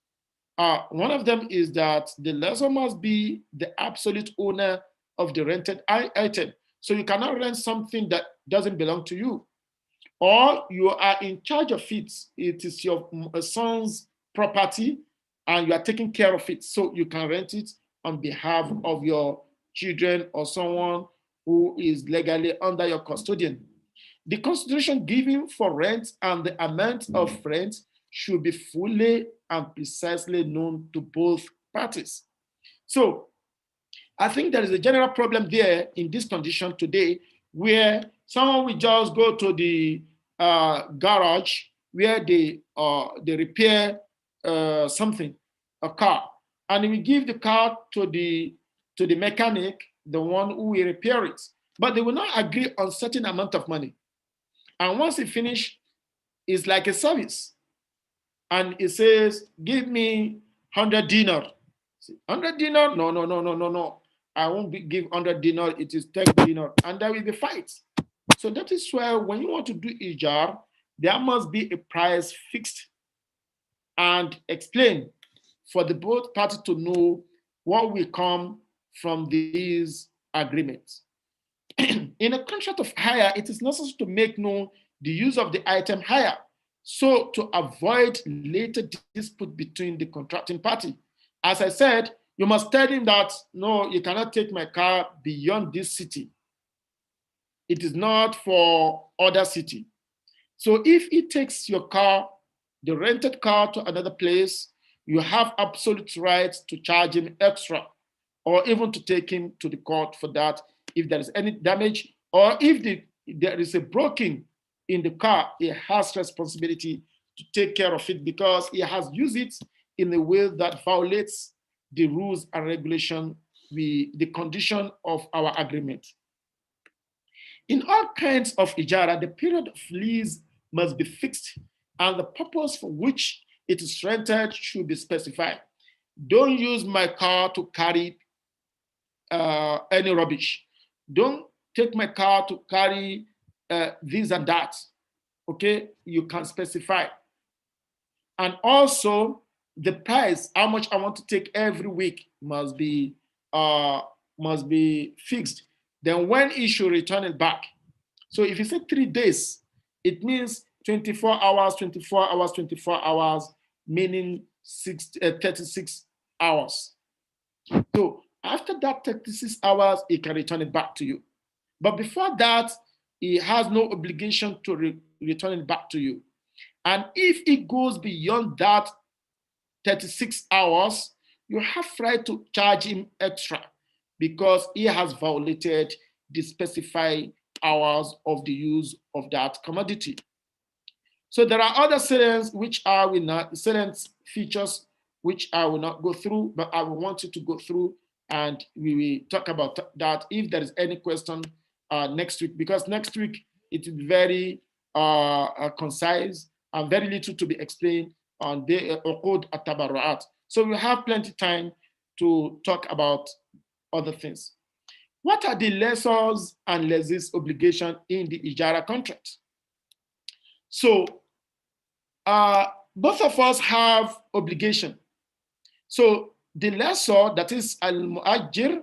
One of them is that the lessor must be the absolute owner of the rented item. So you cannot rent something that doesn't belong to you, or you are in charge of it. It is your son's property and you are taking care of it. So you can rent it on behalf of your children or someone who is legally under your custodian. The consideration given for rent and the amount of rent should be fully and precisely known to both parties. So I think there is a general problem there in this condition today, where someone will just go to the garage where they repair something, a car, and we give the car to the mechanic, the one who will repair it. But they will not agree on certain amount of money. And once it finish, it's like a service. And it says, give me 100 dinar. 100 dinar? No, no, no, no, no, no. I won't give 100 dinar. It is 10 dinar. And there will be fights. So that is why when you want to do Ijar, there must be a price fixed and explained for the both parties to know what will come from these agreements. In a contract of hire, it is necessary to make known the use of the item hire, so to avoid later dispute between the contracting party. As I said, you must tell him that, no, you cannot take my car beyond this city. It is not for other city. So if he takes your car, the rented car, to another place, you have absolute rights to charge him extra, or even to take him to the court for that if there is any damage, or if there is a broken in the car, he has responsibility to take care of it because he has used it in a way that violates the rules and regulation, the condition of our agreement. In all kinds of Ijarah, the period of lease must be fixed and the purpose for which it is rented should be specified. Don't use my car to carry any rubbish. Don't take my car to carry this and that. Okay, you can specify. And also the price, how much I want to take every week, must be fixed. Then when he should return it back. So if you say 3 days, it means 24 hours, 24 hours, 24 hours, meaning 36 hours. So after that 36 hours, he can return it back to you. But before that, he has no obligation to return it back to you. And if it goes beyond that 36 hours, you have right to charge him extra because he has violated the specified hours of the use of that commodity. So there are other salients salient features which I will not go through, but I will want you to go through and we will talk about that if there is any question next week, because next week it will be very concise and very little to be explained on the Uqud at-Tabarru'at. So we have plenty of time to talk about other things. What are the lessors and lessees obligation in the Ijarah contract? So both of us have obligation. So the lessor, that is al-mu'ajjir,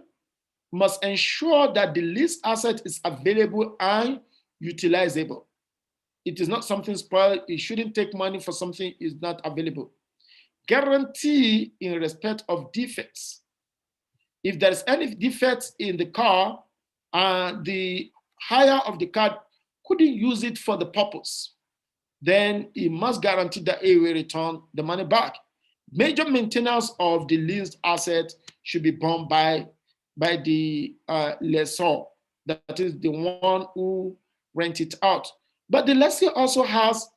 must ensure that the leased asset is available and utilizable. It is not something spoiled. It shouldn't take money for something is not available. Guarantee in respect of defects. If there is any defects in the car, the hire of the car couldn't use it for the purpose, then he must guarantee that he will return the money back. Major maintenance of the leased asset should be borne by the lessor, that is the one who rent it out. But the lessee also has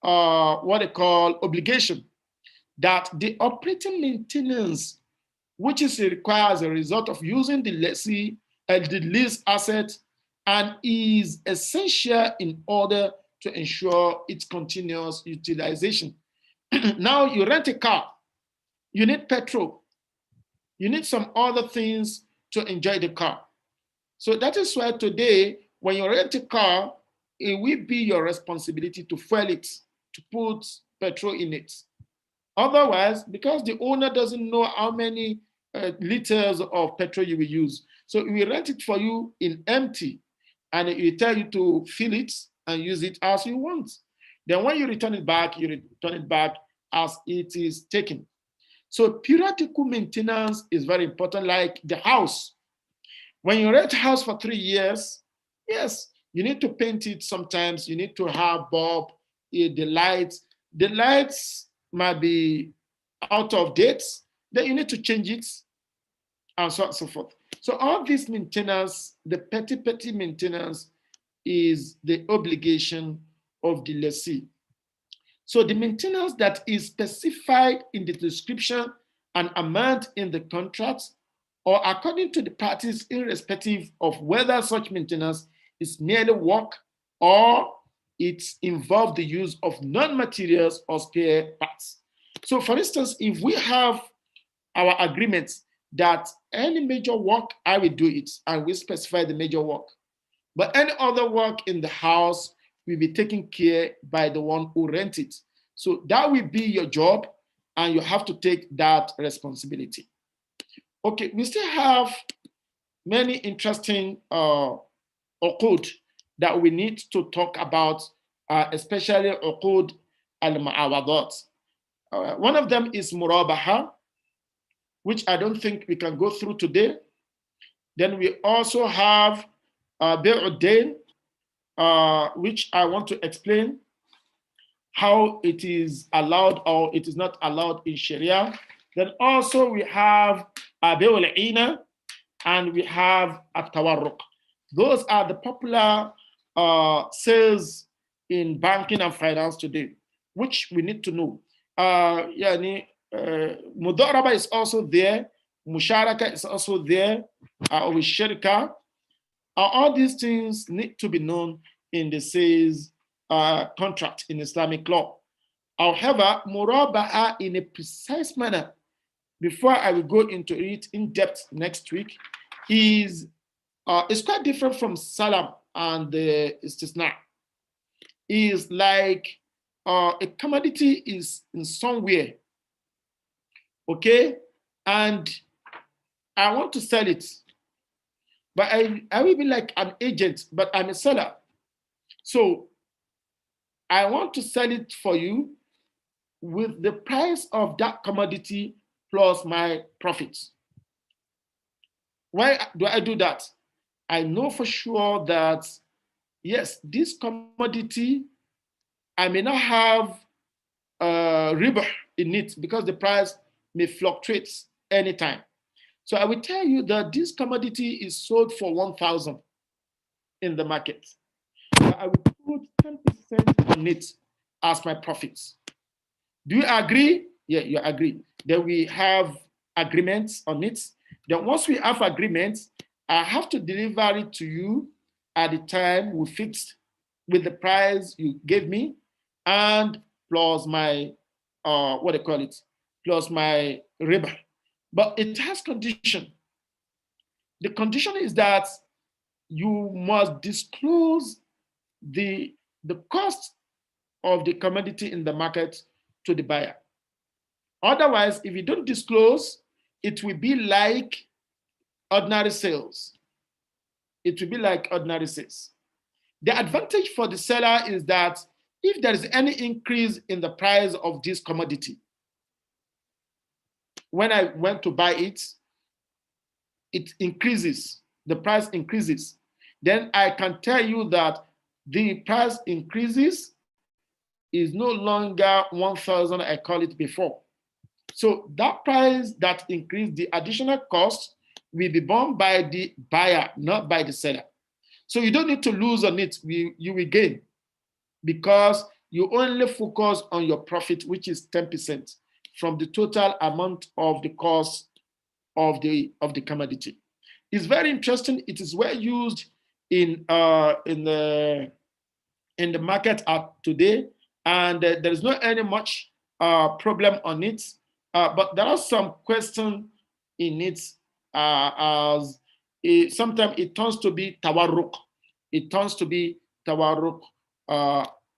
what they call obligation, that the operating maintenance, which is required as a result of using the lessee and the leased asset, and is essential in order to ensure its continuous utilization. Now you rent a car, you need petrol, you need some other things to enjoy the car. So that is why today, when you rent a car, it will be your responsibility to fuel it, to put petrol in it. Otherwise, because the owner doesn't know how many liters of petrol you will use, so we rent it for you in empty, and it tell you to fill it and use it as you want. Then when you return it back as it is taken. So periodical maintenance is very important, like the house. When you rent a house for 3 years, yes, you need to paint it sometimes. You need to have bulb, the lights. The lights might be out of date. Then you need to change it, and so on and so forth. So all this maintenance, the petty maintenance, is the obligation of the lessee. So the maintenance that is specified in the description and amount in the contract, or according to the parties, irrespective of whether such maintenance is merely work or it involves the use of non-materials or spare parts. So for instance, if we have our agreements that any major work, I will do it, and we specify the major work. But any other work in the house will be taken care by the one who rent it. So that will be your job, and you have to take that responsibility. Okay, we still have many interesting uqud that we need to talk about, especially uqud al-mu'awadat. One of them is murabaha, which I don't think we can go through today. Then we also have Bi'udain, which I want to explain how it is allowed or it is not allowed in Sharia. Then also we have Bi'ul Ina and we have At-Tawarruq. Those are the popular sales in banking and finance today, which we need to know. Mudaraba is also there, Musharaka is also there, with Shirka. All these things need to be known in the sales contract in Islamic law. However, Muraba'a in a precise manner, before I will go into it in depth next week, is quite different from Salam and the Istisna. Is like a commodity is in somewhere, okay, and I want to sell it, but I will be like an agent, but I'm a seller. So I want to sell it for you with the price of that commodity plus my profits. Why do I do that? I know for sure that, yes, this commodity, I may not have riba in it because the price may fluctuate anytime. So I will tell you that this commodity is sold for 1,000 in the market. I will put 10% on it as my profits. Do you agree? Yeah, you agree. Then we have agreements on it. Then once we have agreements, I have to deliver it to you at the time we fixed with the price you gave me and plus my, what do you call it, plus my riba. But it has condition. The condition is that you must disclose the cost of the commodity in the market to the buyer. Otherwise, if you don't disclose, it will be like ordinary sales. It will be like ordinary sales. The advantage for the seller is that if there is any increase in the price of this commodity, when I went to buy it, it increases, the price increases. Then I can tell you that the price increases is no longer 1,000, I call it before. So that price that increased, the additional cost will be borne by the buyer, not by the seller. So you don't need to lose on it, you will gain because you only focus on your profit, which is 10% from the total amount of the cost of the commodity. It's very interesting. It is well used in the market today, and there is not any much problem on it. But there are some questions in it, as sometimes it turns to be tawarruk. It turns to be tawarruk,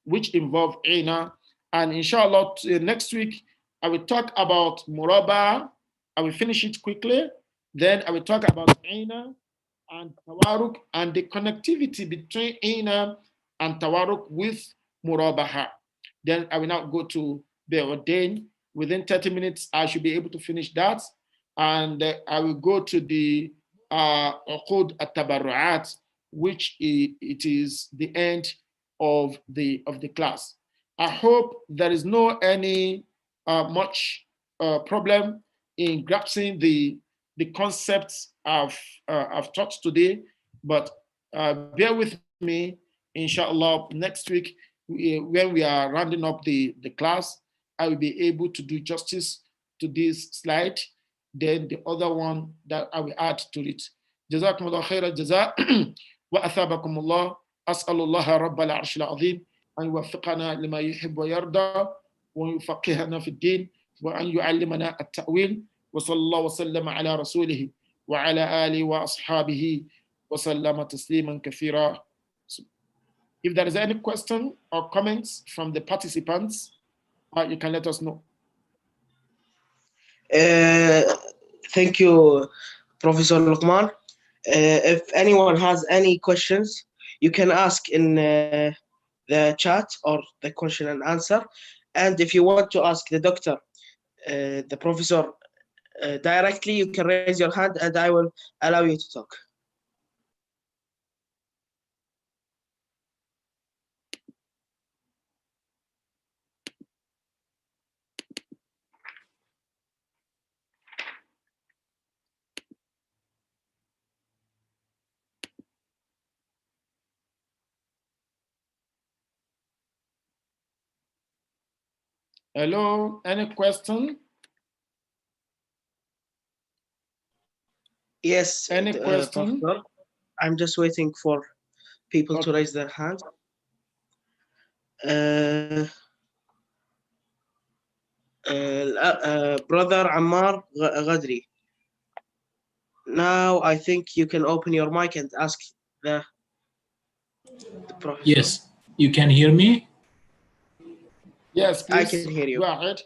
which involve ina. And inshallah, next week I will talk about muraba. I will finish it quickly. Then I will talk about ina and tawarruk and the connectivity between ina and tawarruk with murabaha. Then I will now go to the ordain. Within 30 minutes, I should be able to finish that. And I will go to the uqud at-tabarru'at, which it is the end of the class. I hope there is no any much problem in grasping the concepts I've taught today, but bear with me, inshallah. Next week when we are rounding up the class, I will be able to do justice to this slide. Then the other one that I will add to it. جزاكم الله خير الجزاء وأثابكم الله. أسأل الله رب العرش العظيم أن يوفقنا لما يحب ويرضى ويفقهنا في الدين وأن يعلمنا التأويل وصلى الله وسلم على رسوله وعلى آله وأصحابه وسلم تسليما كثيرا. If there is any question or comments from the participants, you can let us know. Thank you, Professor Luqman. If anyone has any questions, you can ask in the chat or the question and answer. And if you want to ask the doctor, the professor, directly, you can raise your hand and I will allow you to talk. Hello, any question? Yes, any question? Professor. I'm just waiting for people to raise their hands. Brother Ammar Ghadri. Now I think you can open your mic and ask the professor. Yes, you can hear me? Yes, please. I can hear you. Go ahead.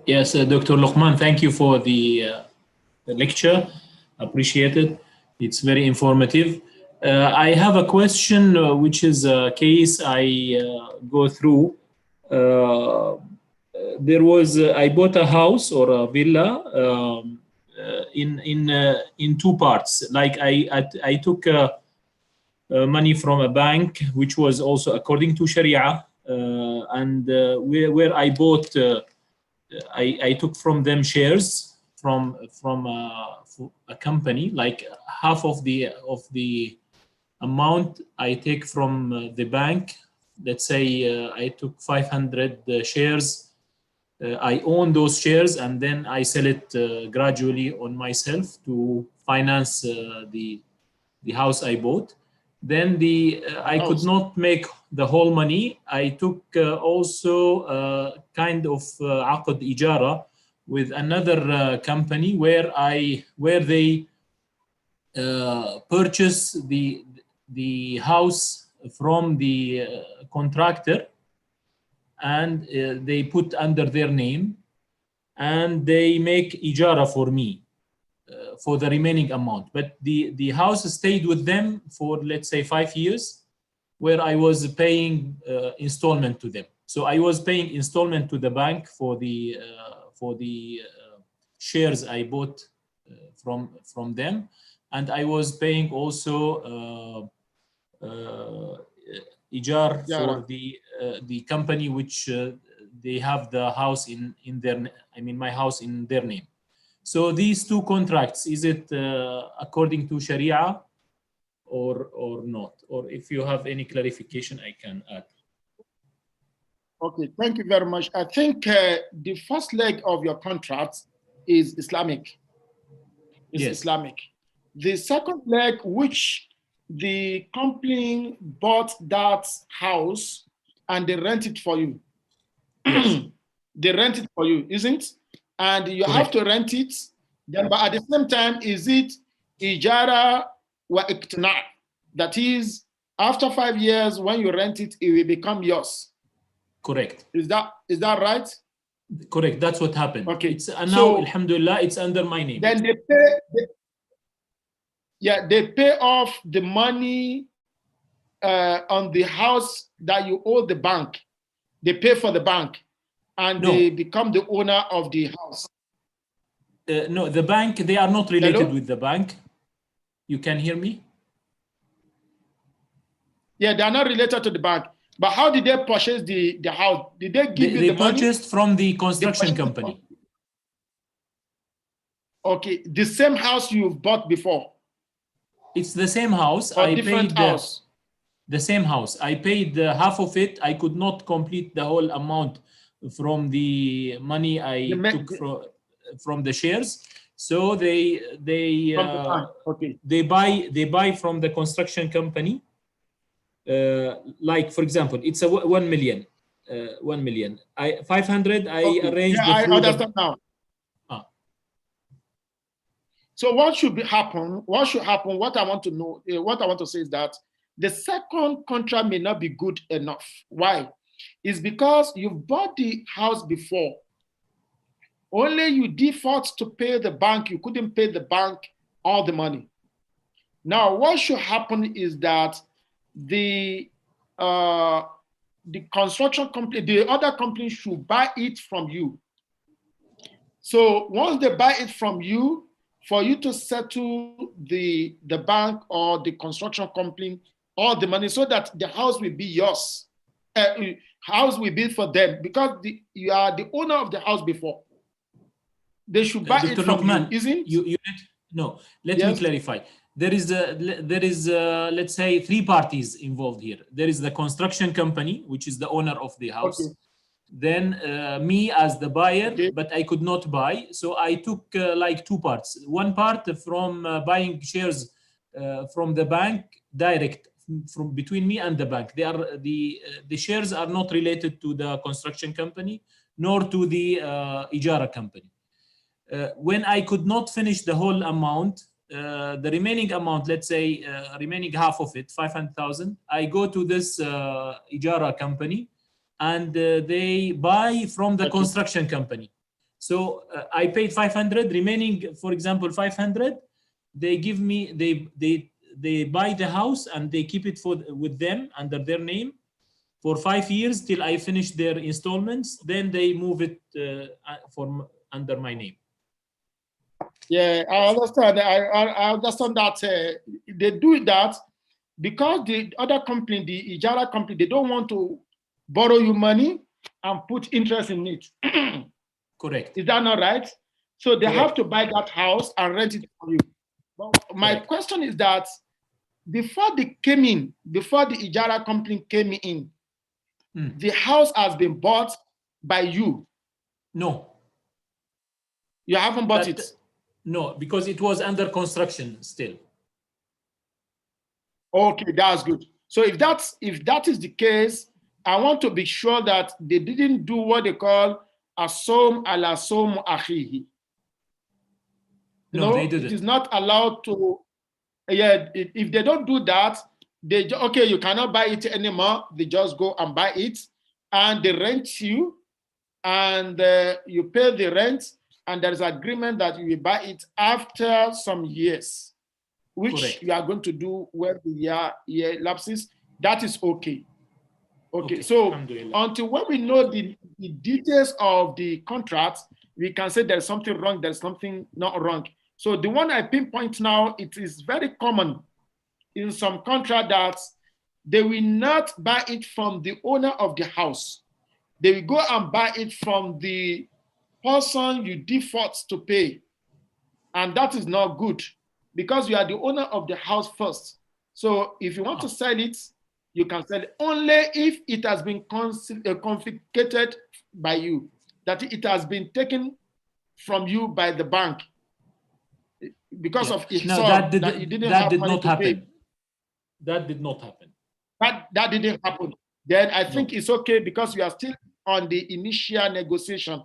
Yes, Dr. Luqman, thank you for the lecture. Appreciate it. It's very informative. I have a question, which is a case I go through. There was I bought a house or a villa in two parts. Like I took money from a bank, which was also according to Sharia, and where I bought. I took from them shares from a company. Like half of the amount I take from the bank. Let's say I took 500 shares. I own those shares and then I sell it gradually on myself to finance the house I bought. Then I could not make the whole money. I took also kind of عقد Ijarah with another company where they purchase the house from the contractor, and they put under their name, and they make Ijarah for me for the remaining amount. But the house stayed with them for, let's say, 5 years, where I was paying installment to them. So I was paying installment to the bank for the shares I bought from them, and I was paying also Ijar for the company which they have the house in their, I mean my house in their name. So these two contracts, is it according to Sharia or not? Or if you have any clarification, I can add. Okay, thank you very much. I think the first leg of your contract is Islamic. It's yes. Islamic. The second leg, which the company bought that house and they rent it for you. Yes. They rent it for you, isn't it? And you Correct. have to rent it. Then, but at the same time, is it Ijarah wa Iqtina? That is, after 5 years, when you rent it, it will become yours. Correct. Is that right? Correct. That's what happened. Okay. Now, so, alhamdulillah, it's under my name. Then they pay off the money on the house that you owe the bank. They pay for the bank, and they become the owner of the house. No, the bank, they are not related Hello? with the bank. You can hear me? Yeah, they are not related to the bank. But how did they purchase the house? Did they give you the money? They purchased from the construction company. Okay, the same house you've bought before. It's the same house. Or different house. The same house. I paid half of it. I could not complete the whole amount from the money I took from the shares. So they buy from the construction company. Like for example, it's a 1 million. 1 million. 500. I arranged. Yeah, I understand now. So what should happen? What should happen? What I want to know, what I want to say is that the second contract may not be good enough. Why? It's because you've bought the house before. Only you default to pay the bank. You couldn't pay the bank all the money. Now, what should happen is that the construction company, the other company should buy it from you. So once they buy it from you, for you to settle the bank or the construction company all the money so that the house will be yours. House will be for them because you are the owner of the house before. They should buy it from you, isn't it? No, let me clarify. There is let's say 3 parties involved here. There is the construction company, which is the owner of the house. Okay. Then me as the buyer, but I could not buy. So I took like 2 parts. One part from buying shares from the bank direct from between me and the bank. They are the shares are not related to the construction company nor to the Ijarah company. When I could not finish the whole amount, the remaining amount, let's say remaining half of it, 500,000, I go to this Ijarah company and they buy from the construction company. So I paid 500, remaining, for example, 500, they give me, they buy the house and they keep it with them under their name for 5 years till I finish their installments. Then they move it under my name. Yeah, I understand. I understand that they do that because the other company, the Ijarah company, they don't want to borrow you money and put interest in it. Correct. Is that not right? So they have to buy that house and rent it for you. But my question is that before they came in, before the Ijarah company came in, the house has been bought by you. No. You haven't bought it? No, because it was under construction still. Okay, that's good. So if that is the case, I want to be sure that they didn't do what they call asom ala som akhihi. No, they didn't. It is not allowed to. Yeah, if they don't do that, okay, you cannot buy it anymore. They just go and buy it, and they rent you, and you pay the rent, and there is agreement that you will buy it after some years, which you are going to do when the year lapses. That is okay. Okay, so until when we know the details of the contract, we can say there's something wrong, there's something not wrong. So the one I pinpoint now, it is very common in some contract that they will not buy it from the owner of the house. They will go and buy it from the person you default to pay. And that is not good because you are the owner of the house first. So if you want to sell it, you can sell it only if it has been confiscated by you, that it has been taken from you by the bank because of its that you didn't have money to pay. That did not happen. That didn't happen. Then I think it's okay because we are still on the initial negotiation.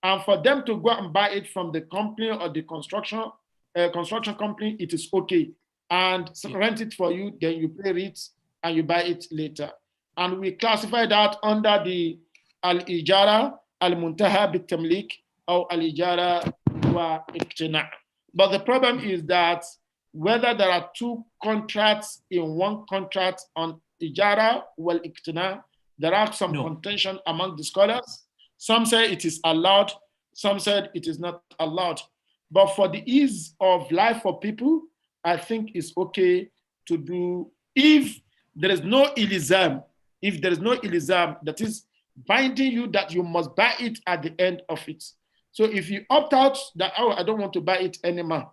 And for them to go and buy it from the company or the construction company, it is okay. And rent it for you, then you pay it and you buy it later. And we classify that under the Al-Ijarah, Al-Muntaha Bit-Tamlik, or Al-Ijarah wa Iqtina'. But the problem is that whether there are 2 contracts in one contract on Ijarah wal Iqtina', there are some contention among the scholars. Some say it is allowed, some said it is not allowed. But for the ease of life for people, I think it's okay to do if there is no ilizam. If there is no ilizam, that is binding you that you must buy it at the end of it. So if you opt out that, oh, I don't want to buy it anymore,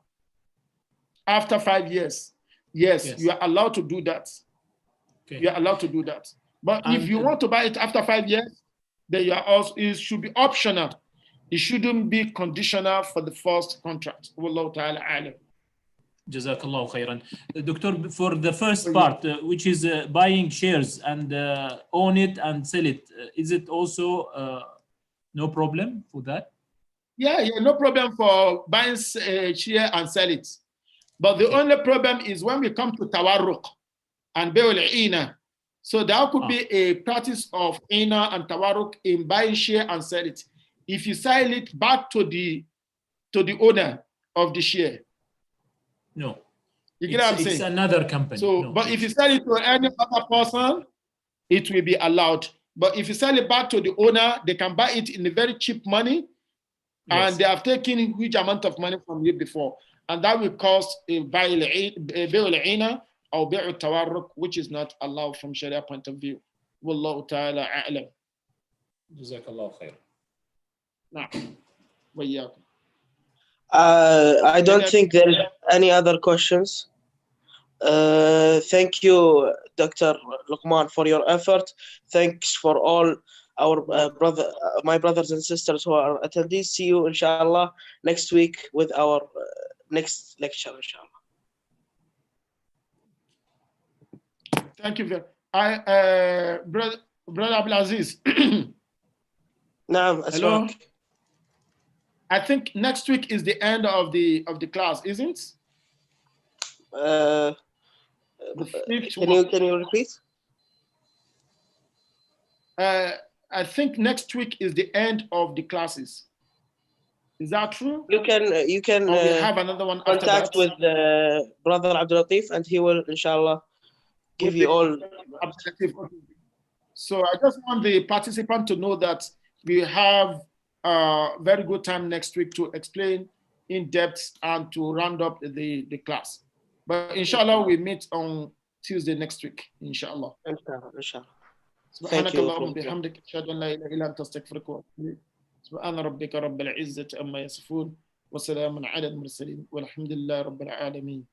after 5 years, yes, you are allowed to do that. You are allowed to do that. But if you want to buy it after 5 years, then you are also, it should be optional. It shouldn't be conditional for the first contract. Wallahu ta'ala alam. Jazakallah khairan. Doctor, for the first part, which is buying shares and own it and sell it, is it also no problem for that? Yeah, no problem for buying share and sell it. But the only problem is when we come to tawarruq and bay'ul ina. So there could be a practice of ina and tawarruq in buying share and sell it. If you sell it back to the owner of the share. No. You get what I'm saying? It's another company. So, no, but if you sell it to any other person, it will be allowed. But if you sell it back to the owner, they can buy it in a very cheap money, and they have taken a huge amount of money from you before. And that will cause a bay'ul ina or bay'ul tawarruq, which is not allowed from Sharia point of view. Wallahu ta'ala a'lam. Jazakallah khair. Na'am. Wa iyyakum. I don't think there is any other questions. Thank you, Dr. Luqman, for your effort. Thanks for all our my brothers and sisters who are attendees. See you, inshallah, next week with our next lecture, inshallah. Thank you very much. Brother Abdulaziz. Naam, Hello. I think next week is the end of the class, isn't it? Can you repeat? I think next week is the end of the classes. Is that true? You can have another one contact with Brother Abdul Latif, and he will, inshallah, give you all. So I just want the participant to know that we have a very good time next week to explain in depth and to round up the class. But inshallah, we meet on Tuesday next week, inshallah. Inshallah. سبحانك اللهم وبحمدك أشهد أن لا إله إلا أنت أستغفرك وأتوب إليك سبحان ربك رب العزة عما يصفون وسلام على المرسلين والحمد لله رب العالمين.